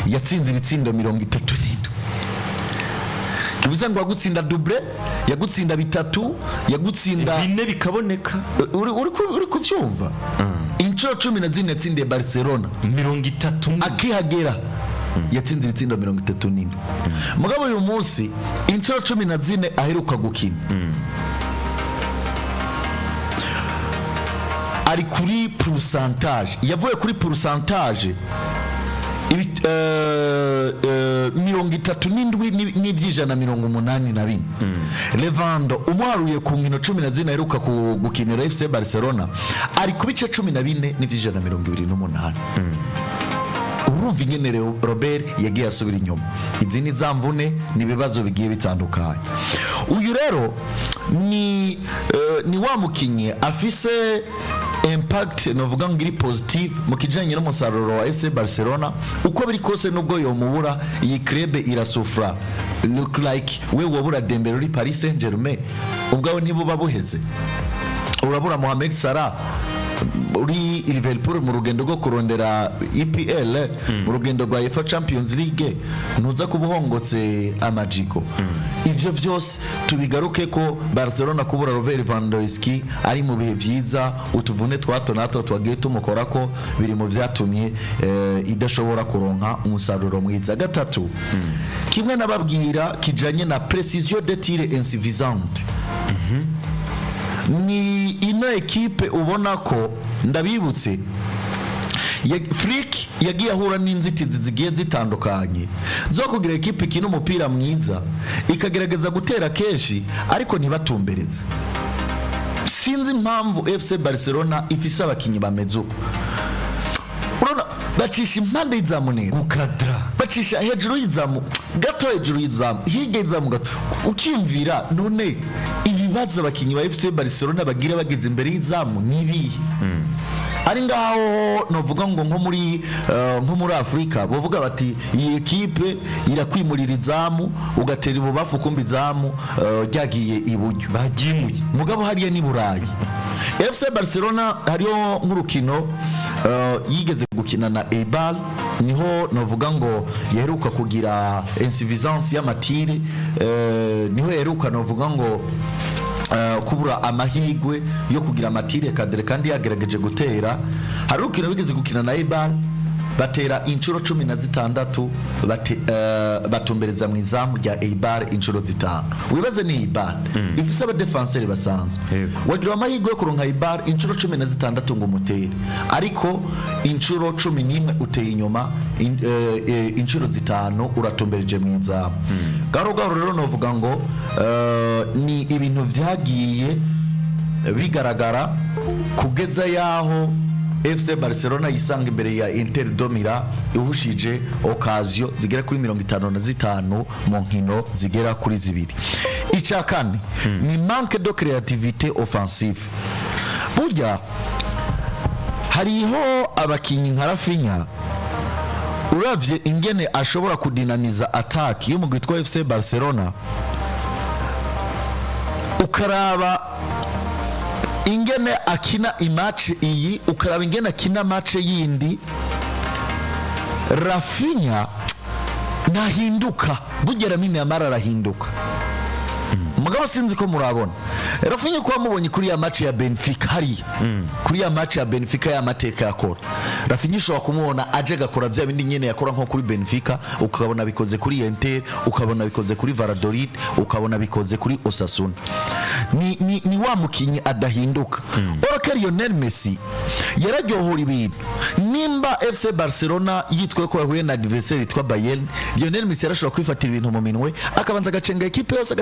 yatsinze ibitsindo 37. Kibuza ngo agutsinda double, yagutsinda bitatu, yagutsinda bine bikaboneka. Uri kuvyumva? Incuro 14 yatsindiye Barcelona 30 akihagera yatsinze ibitsindo 34. Mugabo uyu munsi incuro 14 aheruka gukina ari kuri pourcentage, yavuye kuri pourcentage 37 n'ivyijana 84. Levando umwaruye ku nkino 10 aheruka gukinira FC Barcelona ari ku bice 14 n'ivyijana 28. Urumva ingene Robert yagiye asubira inyuma. Izi ni zamvune nibibazo bigiye bitandukanye. Uyu rero ni wa mukinyi afise impact novuga ngiri positive mu kijanye n'umusaruro wa FC Barcelona uko biri kose nubwo yo mubura iyi club irasufra look like we wabura Dembele uri Paris Saint-Germain ubwawe ntibo babuheze urabura Mohamed Salah uri Liverpool mu rugendo rwo kurondera EPL mu rugendo rwa UEFA Champions League ntuza kubuhongotse amajiko. Ivyo vyose tubigaruke ko Barcelona kubura Robert Lewandowski ari mu bihe vyiza utuvune twato nato twagiye tumukorako biri mu vyatumye idashobora kuronka umusaruro mwiza. Gatatu kimwe nababwira kijanye na precision de tir insuffisante. Ni ino ekipe ubona ko ndabibutse Flick yagiye ahura n'inzitizi zigiye zitandukanye zo kugira ekipe ikina umupira mwiza ikagerageza gutera keshi ariko ntibatumbereze. Sinzi impamvu FC Barcelona ifise abakinyi bameze uko. Urona bacisha impande y'izamu neza gukadra bacisha hejuru y'izamu gato hejuru y'izamu hirya y'izamu gato ukimvira none ibibazo abakinyi ba FC Barcelona bagira bageze imbere y'izamu nibi ari ngaho novuga ngo nko muri Afrika bovuga bati iyi ekipe irakwimurira izamu ugatera ibubafu kumbi izamu ryagiye iburyo bagimuye mugabo hariya ni Burayi. FC Barcelona hariyo nk'urukino yigeze gukina na Eibar niho novuga ngo yaheruka kugira insuffisance y'amatire niho yaheruka novuga ngo kubura amahigwe yo kugira amatire kadere kandi yagerageje gutera. Hari urukino bigeze gukina na Eibar batera inshuro 16 batumbereza mu izamu rya Eibar inshuro 5. Wibaze ni Eibar ifise aba defenseur basanzwe wagira amahigwe yo kuronka Eibar inshuro 16 ngo mutere ariko inshuro 11 uteye inyuma inshuro 5 uratumbereje mu izamu. Garo rero novuga ngo ni ibintu vyagiye bigaragara kugeza yaho FC Barcelona yisanga imbere ya Inter Domira ihushije occasion zigera kuri 55 mu nkino zigera kuri 2. Ica kane ni manque de créativité offensive. Burya hariho abakinyi nka Rafinha uravye ingene ashobora kudinamiza attack yo mu gwitwa FC Barcelona ukaraba ingene akina imatch iyi ukaraba ingene akina match yindi Rafinha nahinduka bugera mine amara arahinduka mugabo sinzi ko murabona Rafinha ko mubonye kuri ya match ya Benfica hari kuri ya match ya Benfica ya mateka yakora Rafinha shobora kumubona aje gakora bya bindi nyene yakora nko kuri Benfica ukabona bikoze kuri Inter ukabona bikoze kuri Valladolid ukabona bikoze kuri Osasuna ni wa mukinyi adahinduka. Oraka Lionel Messi yararyohora ibintu nimba FC Barcelona yitwe ko yahuye na adversaire yitwa Bayern Lionel Messi yarashobora kwifatira ibintu mu minwe akabanza gacenga equipe yose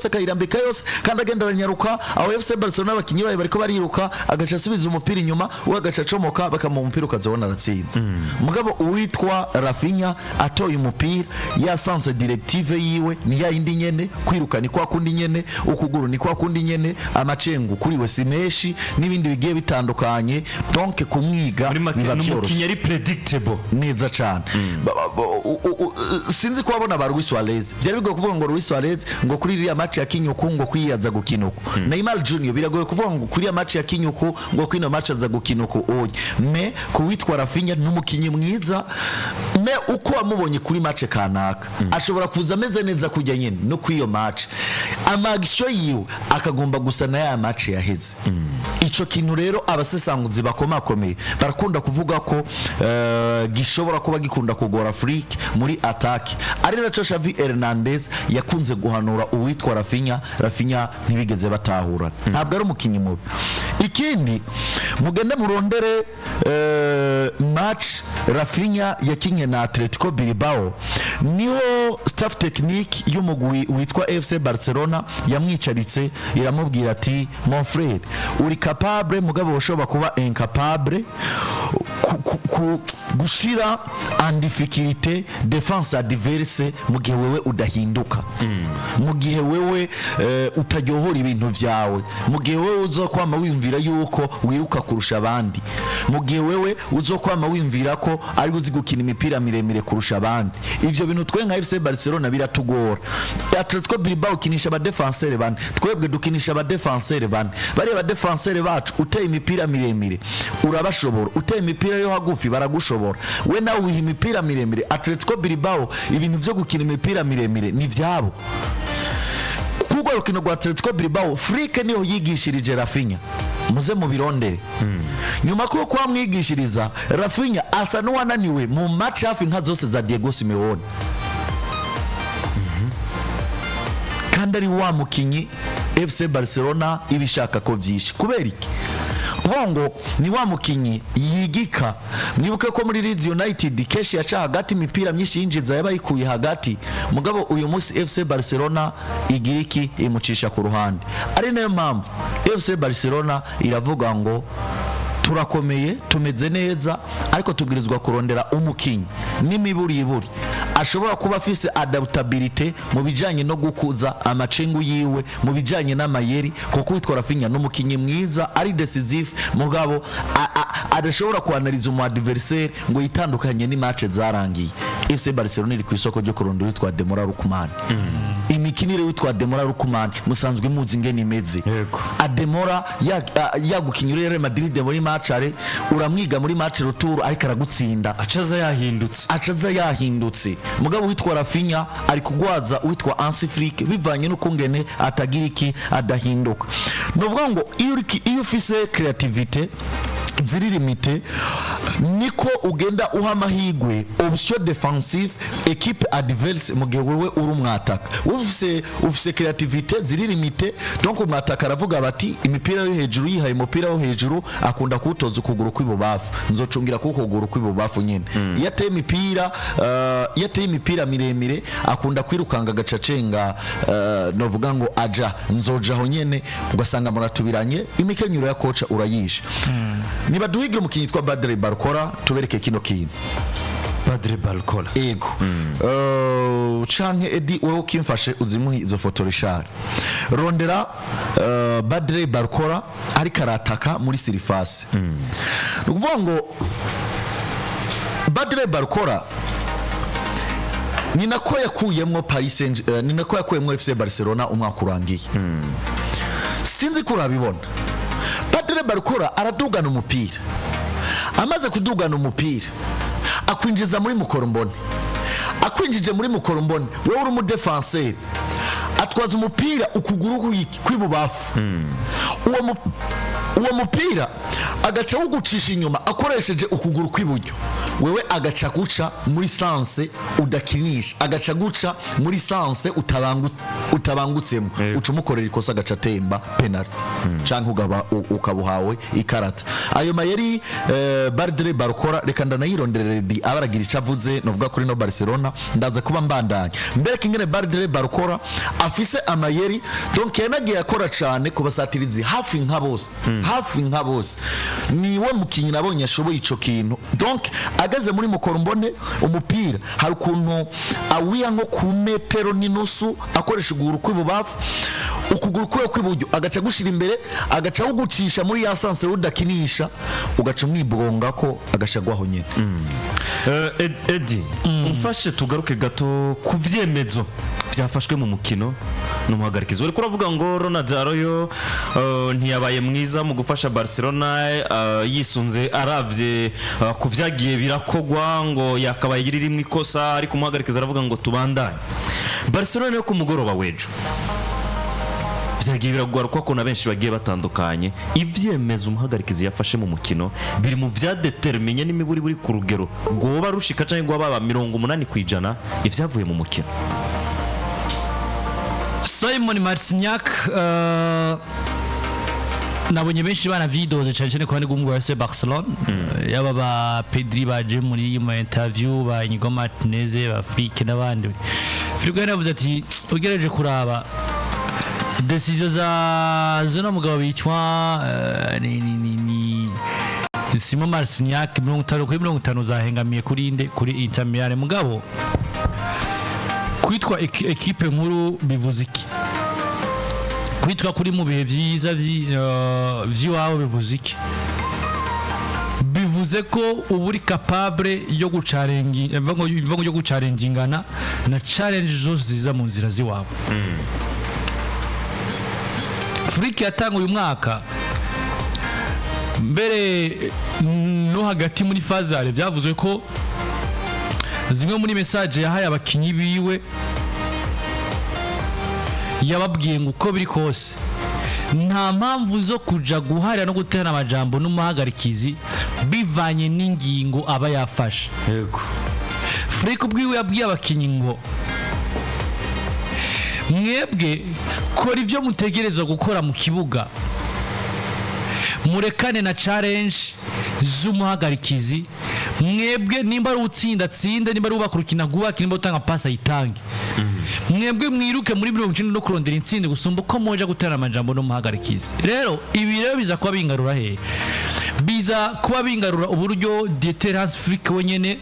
akayirambika yose kandi agenda aranyaruka aho FC Barcelona abakinyi bayo bariko bariruka agaca asubiza umupira inyuma ugaca comoka bakamu umupira ukazobona aratsinze. Mugabo uwitwa Rafinha atoye umupira ya sense directive yiwe ni ya indi nyene kwiruka ni kwa kundi nyene ukuguru ni kwa kundi nyene amacengu kuri we simeshi nibindi bigiye bitandukanye donc kumwiga biba byoroshye ari predictable neza cyane. Sinzi ko abona ba Luis Suarez byari bigoye kuvuga ngo Luis Suarez ngo kuri iriya match ya Kinyuku ngo kwiyaza gukinuko Neymar Junior biragoye kuvuga ngo kuri iriya match ya Kinyuku ngo kwino match aza gukinuko oye me kuwitwa Rafinha n'umukinyi mwiza me uko amubonye kuri match kanaka ashobora kuza ameze neza kujya nyene no kwiyo match amagisho yiwe akagomba gusa na ya match yaheze. Ico kintu rero abasesanguzi bakomakomeye barakunda kuvuga ko gishobora kuba gikunda kugora Afrique muri atake ari naco Xavi Hernandez yakunze guhanura uwitwa Rafinha ntibigeze batahura ntabwo ari umukinyi mubi. Ikindi mugende murondere match Rafinha yakinye na Atletico Bilbao niho staff technique y'umugwi witwa FC Barcelona yamwicaritse iramubwira ati mon frère uri capable mugabo ushobora kuba incapable gushira en difficulté défense adverse mu gihe wewe udahinduka mu gihe wewe utaryohora ibintu vyawe mu gihe wewe uzokwama wimvira yuko wiruka kurusha abandi mu gihe wewe uzokwama wimvira ko ari uzi gukina imipira miremire kurusha abandi. Ivyo bintu twe nka FC Barcelona biratugora. Atletico Bilbao kinisha aba defenseur bane twebwe dukinisha aba defenseur bane bari aba defenseur bacu uteye imipira miremire urabashobora uteye imipira yo hagufi baragushobora we nawe wiha imipira miremire. Atletico Bilbao ibintu byo gukina imipira miremire ni vyabo kuko rukino rwa Atletico Bilbao Frike niyo yigishirije Rafinha muze mu birondere nyuma ko kwamwigishiriza Rafinha asa n'uwananiwe mu match hafi nka zose za Diego Simeone kandi ari wa mukinyi FC Barcelona ibishaka ko byinshi kubera iki ngo ni wa mukinyi yigika. Nibuke ko muri Leeds United keshi yaca hagati imipira myinshi yinjiza yabayikuye hagati mugabo uyu munsi FC Barcelona igiriki imucisha ku ruhande ari nayo mpamvu FC Barcelona iravuga ngo turakomeye tumeze neza ariko tugirizwa kurondera umukinyi n'imiburi ashobora kuba afise adaptability mu bijanye no gukuza amacengu yiwe mu bijanye n'amayeri kuko witwa Rafinha n'umukinyi mwiza ari decisive mugabo adashobora kuanaliza umu adversaire ngo yitandukanye ni match zarangiye. FC Barcelona iri ku isoko ryo kurondera witwa Demora Lukman imikinire witwa Demora Lukman musanzwe muzi ngene imeze Ademora yagukinyura Real Madrid muri match are uramwiga muri match retour ariko aragutsinda acaza yahindutse mugabo witwa Rafinha ari kugwaza witwa Hansi Flick bivanye n'ukungene atagira iki adahinduka. Novuga ngo iyo ufise creativity ziri limite niko ugenda uha amahigwe option defensive equipe adverse mu gihe wewe uri umwataka ufise creativity ziri limite donc umwataka aravuga bati imipira yo hejuru yihaye umupira wo hejuru akunda kutoza ukuguru kw'ibubafu nzocungira kuko ukuguru kw'ibubafu nyene yateye imipira miremire akunda kwirukanga gacacenga novuga ngo aja nzojaho nyene ugasanga muratubiranye imikenyuro ya kocha urayisha. Niba duhigira umukinyi yitwa Badre Barcola tubereke kino kintu Badre Barcola ego canke Edi wewe ukimfashe uzimuhi izo foto Richard rondera Badre Barcola ari karataka muri surface nukuvuga ngo Badre Barcola ni nako yakuyemwo ni nako yakuyemwo FC Barcelona umwaka urangiye sinzi kurabibona. Badre Barcola aradugana umupira amaze kudugana umupira akwinjiza muri mukorombone akwinjije muri mukorombone wewe uri mu defenseur atwaza umupira ukuguru kw'ibubafu uwo mupira agaca ugucisha inyuma akoresheje ukuguru kw'iburyo wewe agaca guca muri sanse udakinisha agaca guca muri sanse utabangutsemo ucumukorera ikosa agaca temba penalty canke ukabuhawe ikarata. Ayo mayeri Badre Barcola reka ndanayironderere di abaragira icavuze novuga kuri no Barcelona ndaza kuba mbandanya mbere kingene Badre Barcola afise amayeri donc yanagiye akora cyane kubasatirizi hafi nka bose niwe mukinyi nabonye ashoboye ico kintu donc ageze muri mukorombone umupira hari ukuntu awiya nko ku metero n'inusu akoresha ukuguru kw'ibubafu ukuguru kw'iburyo agaca gushira imbere agaca ugucisha muri ya sanse udakinisha ugaca mwibonga ko agashagwaho nyene. Edi umfashe tugaruke gato ku vyemezo byafashwe mu mukino n'umuhagarikizo uri kuravuga ngo Ronald Arroyo ntiyabaye mwiza mu gufasha Barcelona yisunze aravye kuvyagiye birakogwa ngo yakabaye yiri rimwe ikosa ariko umuhagarikizo aravuga ngo tubandanye Barcelona yo ku mugoroba wejo vyagiye biragora kuko na benshi bagiye batandukanye ivyemezo umuhagarikizi yafashe mu mukino biri mu vyadeterminye n'imiburi buri ku rugero goba rushika canke ngo baba 80% ivyavuye mu mukino. Simon Marciniak nabonye benshi bana videos cyane ko bandi wa Barcelona yaba ba Pedri baje muri mu interview ba Inigo Martinez ba Afrique n'abandi Frigo yaravuze ati ugereje kuraba decision za zona mugabo bitwa ni Simon Marciniak 50 zahengamiye kuri Inter Milan mugabo kwitwa equipe nkuru bivuze iki kwitwa kuri mu bihe byiza by'iwawe bivuze iki bivuze ko uba uri capable yo gucarengingana na challenge zose ziza mu nzira z'iwawe. Afrique yatanga uyu mwaka mbere no hagati muri fazare byavuzwe ko zimwe muri message yahaye abakinyi biwe yababwiye ngo uko biri kose nta mpamvu zo kuja guharira no gutera amajambo n'umuhagarikizi bivanye n'ingingo aba yafashe. Yego Friko bwiwe yabwiye abakinyi ngo mwebwe kora ivyo mutegerezwa gukora mu kibuga murekane na challenge z'umuhagarikizi mwebwe nimba ari utsinda tsinde nimba ari ubakurukina gubaka nimba utanga pasa yitange mwebwe mwiruke muri 90 no kurondera intsinde gusumba ko moja gutera amajambo no muhagarikizi. Rero ibi rero biza kuba bingarura he biza kuba bingarura uburyo Yategerezwa Afrique wenyene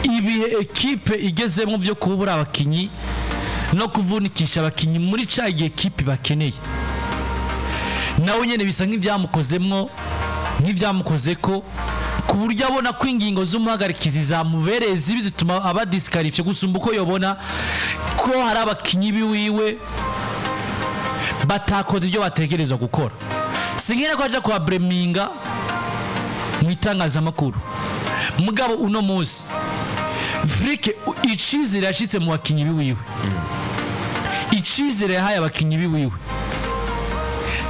ibihe equipe igezemo byo kubura abakinyi no kuvunikisha abakinyi muri cagiye equipe bakeneye nawe nyene bisa nk'ivyamukozemwo nk'ivyamukozeko ku buryo abona ko ingingo z'umuhagarikizi zamubereye zibi zituma aba disqualifié gusumba uko yobona ko hari abakinyi biwiwe batakoze ibyo bategerezwa gukora. Singire ko aja kwa Breminga mu itangazamakuru mugabo uno munsi Frike icizire yashitse mu bakinyi biwiwe icizire yahaye abakinyi biwiwe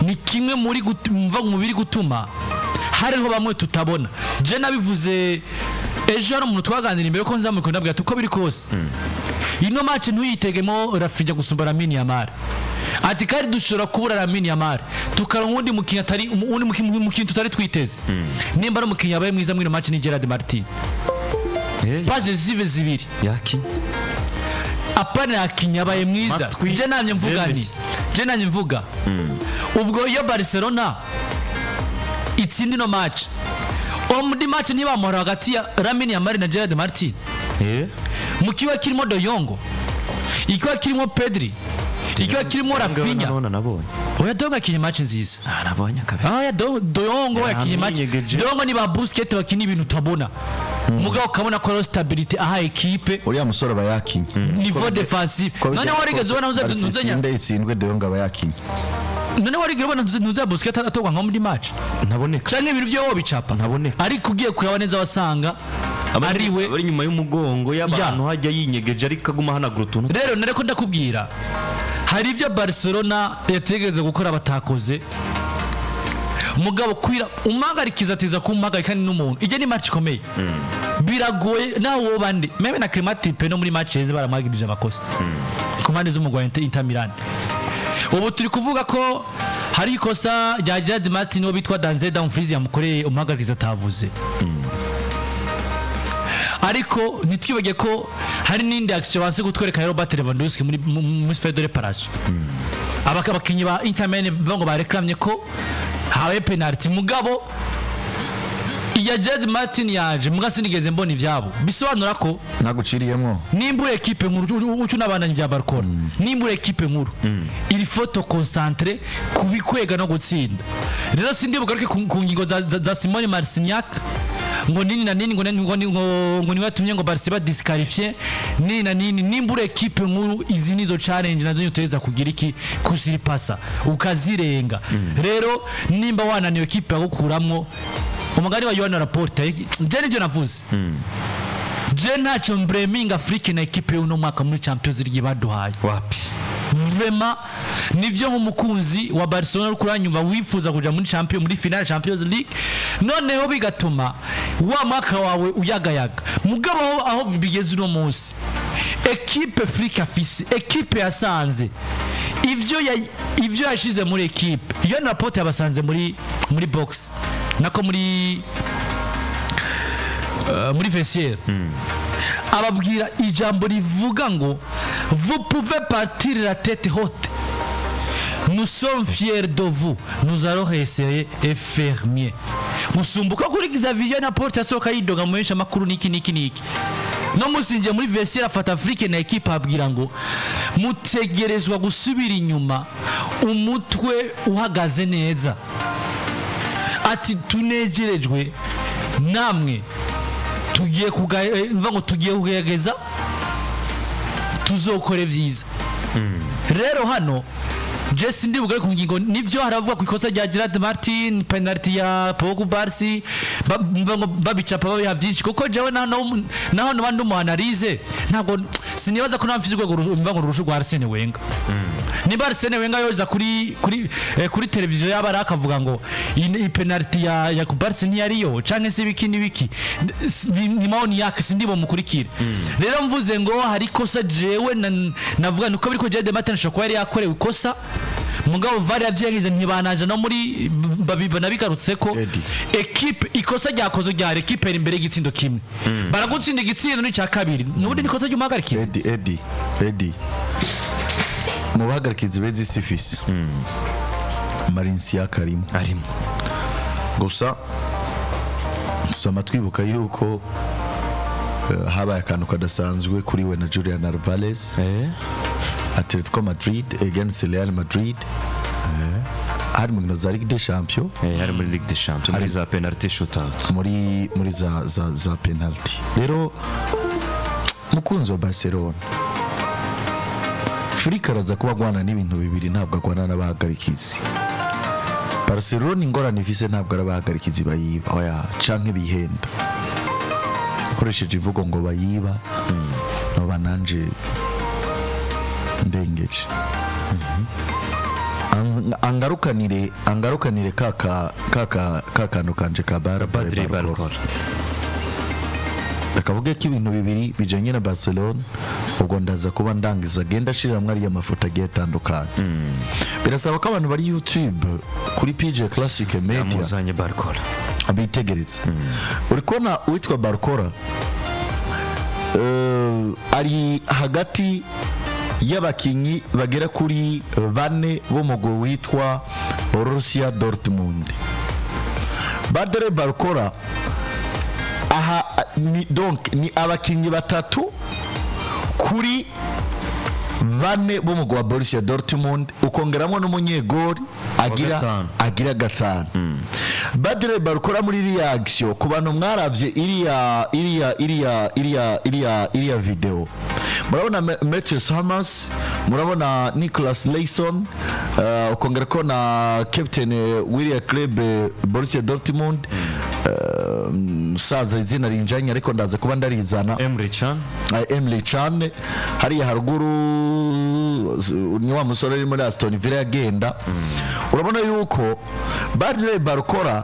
ni kimwe muri mva mu biri gutuma hariho bamwe tutabona. Je nabivuze ejo no muntu twaganira imbere ko nzamuko ndabwira tuko biri kose ino match ntuyitegemo Rafinha gusumba Lamine Yamal ati kari dushora kubura Lamine Yamal tukaronka undi mukinya atari undi mukinya tutari twiteze nimba ari mukinya abaye mwiza muri match ni Gerard Martin paje zive zibiri yaki apana yakinya abaye mwiza je namye mvuga ubwo iyo Barcelona itsindi no match omudi match niba amahoro hagati ya Lamine Yamal na Gerard Martin mukiwa kirimo De Jong ikiwa kirimo Pedri ikiwa kirimo Rafinha oya donga kinye match nziza nabonye kabisa oya De Jong yakinye match De Jong ni ba Busquets bakini ibintu tabona mugabo kabona ko stability aha equipe uriya musoro bayakinye niveau defensive none warigeze ubona uzanya ndayitsindwe De Jong bayakinye none warigeze ubona nuza Busquets atogwa nko muri match ntaboneka canke ibintu byo bicapa ntaboneka ariko ugiye kuraba neza wasanga ariwe bari nyuma y'umugongo y'abantu hajya yinyegeje ariko aguma hanagura utuntu. Rero nareko ndakubwira hari ivyo Barcelona yategereza gukora batakoze mugabo kwira umagarikiza atiza kumagarika n'umuntu ije ni match ikomeye biragoye nawo bandi meme na Clematipe no muri match yeze baramagirije amakosa komande z'umugwa Inter Milan. Ubu turi kuvuga ko hari ikosa rya Gerard Martin wo bitwa Danze Dumfries yamukoreye umagarikiza atavuze ariko nitwibage ko hari n'indi action base gutwereka Robert Lewandowski muri phase de réparation abakinyi ba Inter Milan bango bareklamye ko hawe penalty mugabo iya Gerard Martin yaje mugasi nigeze mbona ivyabo bisobanura ko naguciriyemo nimba equipe nkuru ucu nabandanye bya Barcelona nimba equipe nkuru iri photo concentré kubikwega no gutsinda. Rero sindibuka ku ngingo za Simon Marciniak ngo nini na nini ngo niwatumye ngo Barca disqualifié nini na nini nimba equipe nkuru izi nizo challenge nazo nyuteza kugira iki kusiripasa ukazirenga. Rero nimba wananiwe equipe yagukuramwo umugani wa Yohana Laporta je nivyo navuze je ntacyo Breminga Afrique na equipe y'uno mwaka muri Champions League baduhaye wapi vraiment nivyo nk'umukunzi wa Barcelona uri kuranyumva wifuza kuja muri finale Champions League noneho bigatuma wa mwaka wawe uyagayaga mugabo aho bigeze uno munsi equipe Afrique afise equipe yasanze ivyo yashize muri equipe iyo napote yabasanze muri box nako muri vestiaire ababwira ijambo rivuga ngo vous pouvez partir la tête haute, nous sommes fiers de vous, nous allons essayer et faire mieux. Musumbuka kuri Xavier na Porte asoka yidoga muhesha makuru niki no musinje muri vestiaire afata Afrique na equipe abwira ngo mutegerezwa gusubira inyuma umutwe uhagaze neza, ati tunegerejwe namwe tugiye kugerageza tuzokore vyiza. Rero hano Jesse ndibuga ku ngingo nivyo haravuga ku ikosa rya Gerard Martin, penalty ya Pogba Barsi babicapa babiha byinshi kuko jewe naho nabandi umuanalize ntabwo sinibaza ko namfise urwego rurusha rwa Arsene Wenger. Niba Arsene Wenger yoza kuri televiziyo yabara akavuga ngo iyi penalty ya Barsi ntiyariyo canke se biki ni maoni yake sindibo mukurikira. Rero mvuze ngo hari kosa jewe navuga nuko biriko Gerard Martin shokwa yari yakorewe ikosa mugabo vari avyengize ntibanaje no muri babibona bikarutseko equipe ikosa ryakozo rya equipe iri imbere y'igitsindo kimwe baragutsinda igitsindo n'icya kabiri nubundi nikosa ry'umugarikiza Eddie mu bagarikiza bezi sifisi Marinsia arimo gusa soma twibuka yuko habaye akantu kadasanzwe kuri we na Julian Alvarez Atletico Madrid against Real Madrid hari mu za Ligue des Champions hari muri Ligue des Champions muri za penalty shootout muri za penalty. Rero mukunzi wa Barcelona Afrika araza kuba gwana n'ibintu bibiri ntabwo agwana n'abahagarikizi. Barcelona ingorane ifise ntabwo arabahagarikizi bayiba oya canke bihenda koresheje ivugo ngo bayiba no bananje ndengeje angarukanire kakano kanje ka Barcelona akavuga ko ibintu bibiri bijanye na Barcelona ubwo ndaza kuba ndangiza agenda shiramwe ari amafoto agiye atandukanye. Birasaba ko abantu bari YouTube kuri PJ Classic Media muzanye Barcola abitegereza uri kubona witwa Barcola ari hagati y'abakinyi bagera kuri bane bo mugo witwa Borussia Dortmund. Badre Barcola aha ni abakinyi batatu kuri bane bo mugo wa Borussia Dortmund ukongeramo n'umunyegori agira gatanu. Badre Barcola muri reaction ku bantu mwaravye iriya video murabona Matthews Hamas murabona Nicolas Leison ukongera ko na captain William Club Borussia Dortmund saza izina rinjanye ariko ndaza kuba ndarizana Emre Can hariya haruguru ni wa musore uri muri Aston Villa yagenda. Urabona yuko Badre Barcola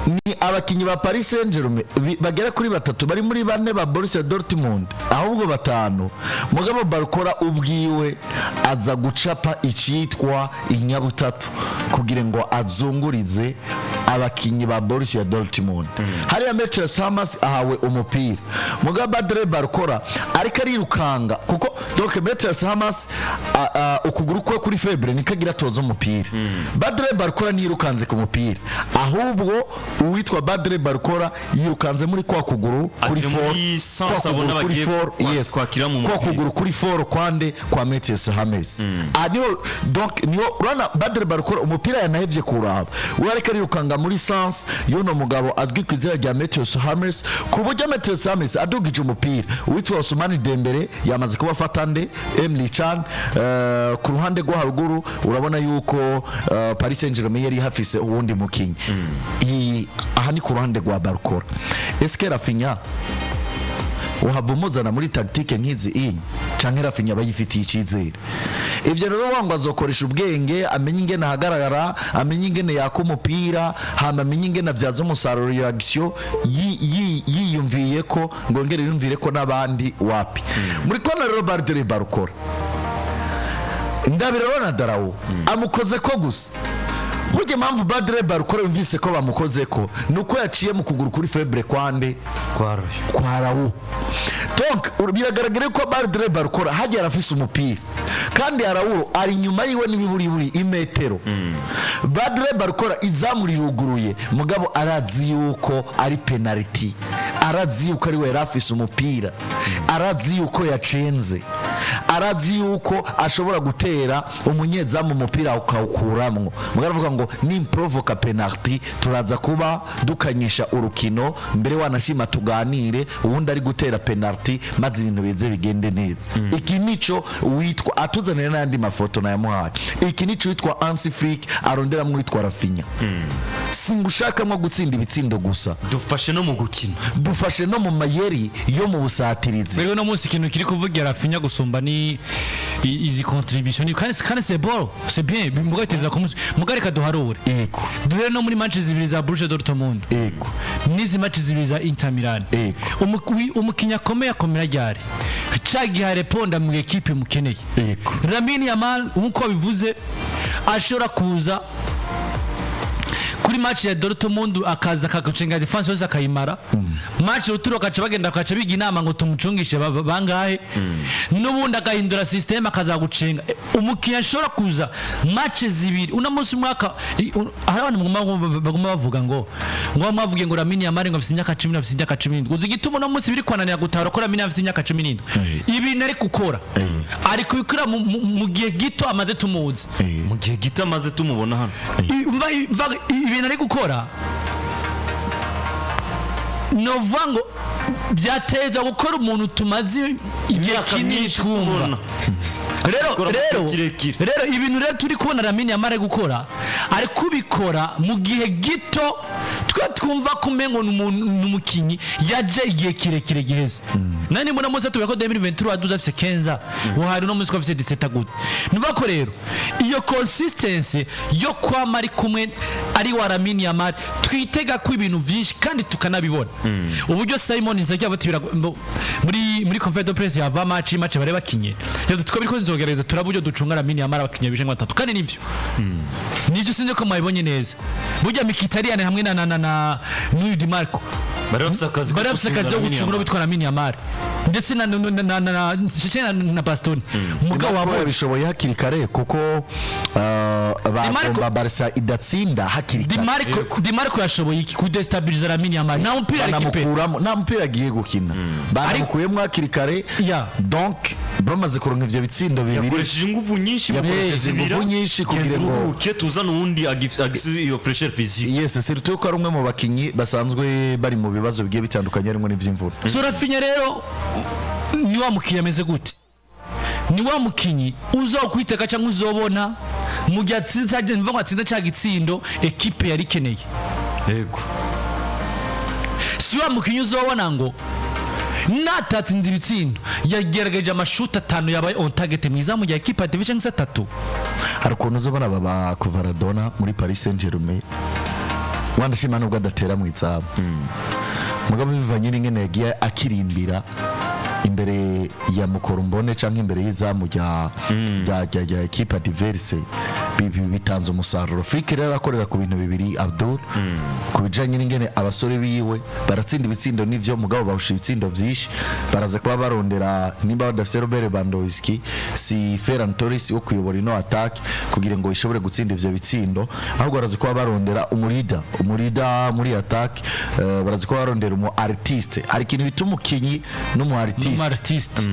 ni abakinyi ba Paris Saint-Germain bagera kuri batatu bari muri bane ba Borussia Dortmund ahubwo batanu mugabo Barcola ubwiwe aza gucapa icitwa inyabutatu kugira ngo azungurize abakinyi ba Borussia Dortmund. Hariya Mathieu Hamas ahawe umupira mugabo Badre Barcola ariko arirukanga kuko donc Mathieu Hamas ukuguru kwe kuri febre nikagira toza umupira. Badre Barcola nirukanze ku mupira ahubwo uwitwa Badre Barcola yirukanze muri kwa kuguru kuri kwa kuguru kuri for kwande kwa Mathieu Hamas donc niyo rana Badre Barcola umupira yanahevye kuraba urareka rirukanga muri sens yono mugabo azwi kwizera rya Mathieu Hamas kuburyo Mathieu Hamas adugije umupira uwitwa Ousmane Dembele yamaze kuba fatande Emre Can ku ruhande rwo haruguru urabona yuko Paris Saint-Germain yari hafise uwundi mukinyi aha ni ku ruhande rwa Barcola. Eske Rafinha uhabumuzana muri tactique nkizi canke Rafinha bayifitiye icizere ivyo rero wango azokoresha ubwenge amenye ingene ahagaragara amenye ingene yaka umupira hama amenye ingene avyaza umusaruro ya action yiyumviye ko ngo ngere yumvire ko n'abandi wapi muri kona rero Bardere barukora ndabira rona darawo amukoze ko gusa burya mpamvu Bardere barukora yumvise ko bamukoze ko nuko yaciye mu kuguru kuri febre kwande kwarawo donc biragaragara ko Bardere barukora hajya arafise umupira kandi arawuro ari nyuma yiwe n'ibiburi imetero Bardere barukora izamuri ruguruye mugabo arazi yuko ari penalty arazi yuko ari we rafise umupira arazi yuko yacenze arazi yuko ashobora gutera umunyezamu umupira ukawukuramwo mugaravuga ngo ni provoka penalty turaza kuba dukanyisha urukino mbere wanashima tuganire ubundi ari gutera penalty maze ibintu bize bigende neza iki nico witwa atuzanira n'andi mafoto na yamuhaye iki nico witwa Ansi Flick arondera mu witwa Rafinha singushakamo gutsinda ibitsindo gusa dufashe no mu gukina dufashe no mu mayeri yo mu busatirizi rero no munsi ikintu kiri kuvugira Rafinha gusumba ni izi contribution kandi c'est bon c'est bien mugateza ko mugareka duharure ego duhere no muri matches zibiri za Borussia Dortmund ego nizi matches zibiri za Inter Milan umukinya komeye akomera ryari cagiha reponda mu equipe mukeneye ego Lamine Yamal uko bivuze ashora kuza kuri match ya Dortmund akaza kagacenga defense yose akayimara match ruturo kaca bagenda kaca biga inama ngo tumucungishe bangahe nubundi agahindura system akazagucenga umukinya ashora kuza match zibiri una munsi mwaka abantu baguma bavuga ngo mwavuge ngo Lamine Yamal ngo afite imyaka 10 afite imyaka 17 uzi gituma no munsi biri kwananira gutara ko Lamine afite imyaka 17 ibi nari gukora ari kubikora mu gihe gito amaze tumuzi mu gihe gito amaze tumubona hano ibintu ari gukora novango byateza gukora umuntu tumaze igihe kinini twumva rero ibintu rero turi kubona Lamine Yamal gukora ari kubikora mu gihe gito twumva kumengo n'umukinyi yaje igihe kirekire giheze nani mbona mose tubeko 2023 aduza afise Kenza uhari no musiko afise 17 gute nuva ko rero iyo consistency yo kwama ari kumwe ari wa Lamine Yamal twitega ko ibintu vyinshi kandi tukanabibona uburyo Simon Inzaki abatira muri conference de presse yava match bare bakinye rero twabiko nzogereza turaburyo ducunga Lamine Yamal abakinye bije 3 kandi nivyo nivyo sinze ko mwabibonye neza burya Mkhitaryan hamwe na Nuyu Di Marco barafise akazi yo gucungura bitwa Lamine Yamal ndetse na Bastoni mugabo wabo bishoboye hakiri kare kuko ba Barca idatsinda hakiri kare Di Marco yashoboye iki kudestabiliza Lamine Yamal na mpira equipe na mpira agiye gukina baramukuyemo hakiri kare donc bamaze kuronka ivyo bitsindo bibiri yakoresheje ingufu nyinshi kugira ngo tuzana undi agisi iyo fresher physique yes surtout ko ari umwe mu bakinyi basanzwe bari mu bibazo bigiye bitandukanye harimo n'ivy'imvura so Rafinha rero ni wa mukinyi ameze gute ni wa mukinyi uzokwiteka cyangwa uzobona mu gihe atsinze mva atsinda cya gitsindo equipe yari keneye yego si wa mukinyi uzobona ngo natatsinze ibitsindo yagerageje amashuti 5 yabaye on target mwiza mu gihe equipe ya division 3 hari ukuntu uzobona baba Maradona muri Paris Saint-Germain wandashima nubwo adatera mu itsaba mugabo bivanye n'ingene yagiye akirimbira imbere ya Mukorumbone canke imbere y'izamu rya equipe adverse bitanze umusaruro Flick rero akorera ku bintu bibiri Abdul kubijanye n'ingene abasore biwe baratsinda ibitsindo nivyo mugabo bawusha ibitsindo vyinshi baraza kuba barondera nimba badafise Robert Lewandowski si Ferran Torres wo kuyobora ino attack kugira ngo ishobore gutsinda ivyo bitsindo ahubwo baraza kuba barondera umurida muri attack baraza kuba barondera umu artiste hari ikintu bituma umukinyi n'umu artiste